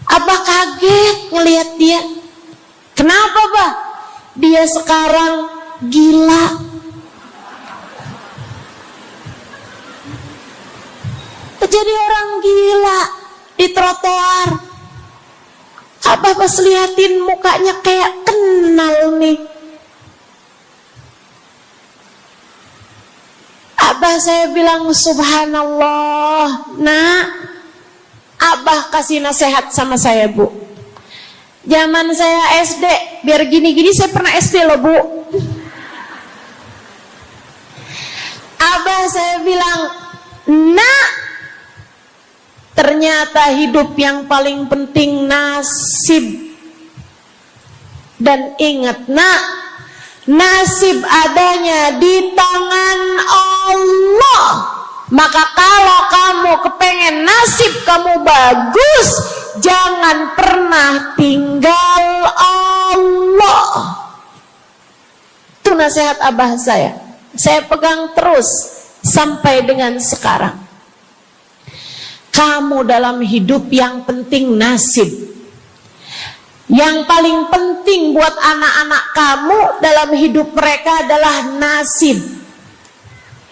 Abah kaget ngelihat dia. Kenapa, Bah? Dia sekarang gila. Jadi orang gila di trotoar. Abah pas liatin mukanya kayak kenal nih. Abah saya bilang subhanallah. Nah, abah kasih nasihat sama saya, Bu. Zaman saya SD, biar gini-gini saya pernah SD loh, Bu. Abah saya bilang, nah, ternyata hidup yang paling penting nasib. Dan ingat, nak, nasib adanya di tangan Allah. Maka kalau kamu kepengen nasib kamu bagus, jangan pernah tinggal Allah. Itu nasihat abah saya. Saya pegang terus sampai dengan sekarang. Kamu dalam hidup yang penting nasib. Yang paling penting buat anak-anak kamu dalam hidup mereka adalah nasib.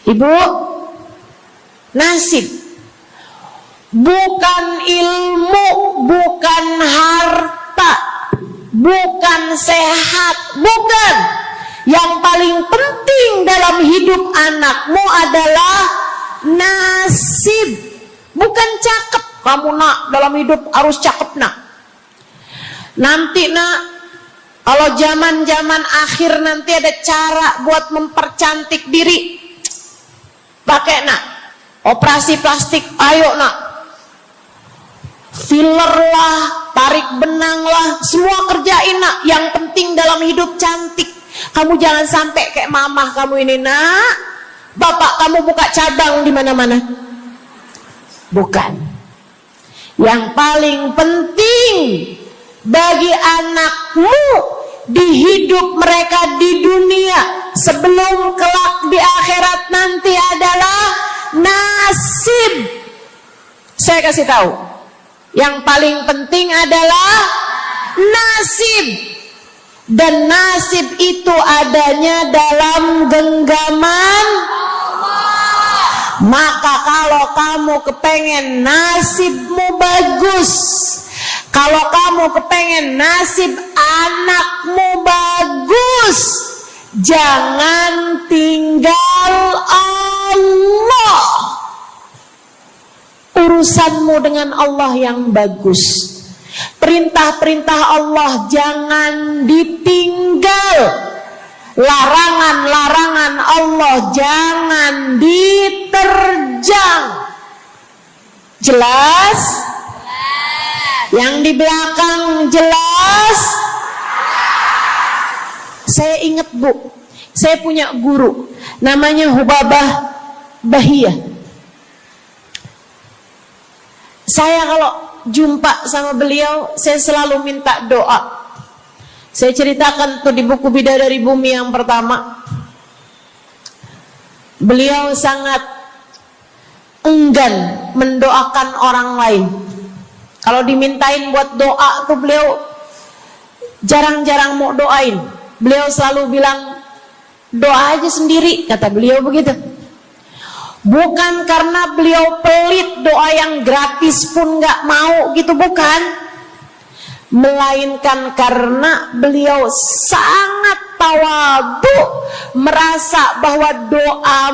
Ibu, nasib. Bukan ilmu, bukan harta, bukan sehat, bukan. Yang paling penting dalam hidup anakmu adalah nasib. Bukan cakep. Kamu nak dalam hidup harus cakep nak. Nanti nak, kalau zaman-zaman akhir nanti ada cara buat mempercantik diri. Pakai nak, operasi plastik, ayo nak. Filler lah, tarik benang lah, semua kerjain nak. Yang penting dalam hidup cantik. Kamu jangan sampai kayak mamah kamu ini nak. Bapak kamu buka cabang di mana-mana. Bukan. Yang paling penting bagi anakmu di hidup mereka di dunia sebelum kelak di akhirat nanti adalah nasib. Saya kasih tahu, yang paling penting adalah nasib. Dan nasib itu adanya dalam genggaman. Maka kalau kamu kepengen nasibmu bagus, kalau kamu kepengen nasib anakmu bagus, jangan tinggal Allah. Urusanmu dengan Allah yang bagus. Perintah-perintah Allah jangan ditinggal. Larangan-larangan Allah jangan diterjang. Jelas? Yang di belakang jelas? Saya ingat Bu, saya punya guru namanya Hubabah Bahiyah. Saya kalau jumpa sama beliau, saya selalu minta doa. Saya ceritakan tuh di buku Bidadari Bumi yang pertama. Beliau sangat enggan mendoakan orang lain. Kalau dimintain buat doa tuh beliau jarang-jarang mau doain. Beliau selalu bilang, doa aja sendiri, kata beliau begitu. Bukan karena beliau pelit, doa yang gratis pun gak mau gitu, bukan. Melainkan karena beliau sangat tawadhu, merasa bahwa doa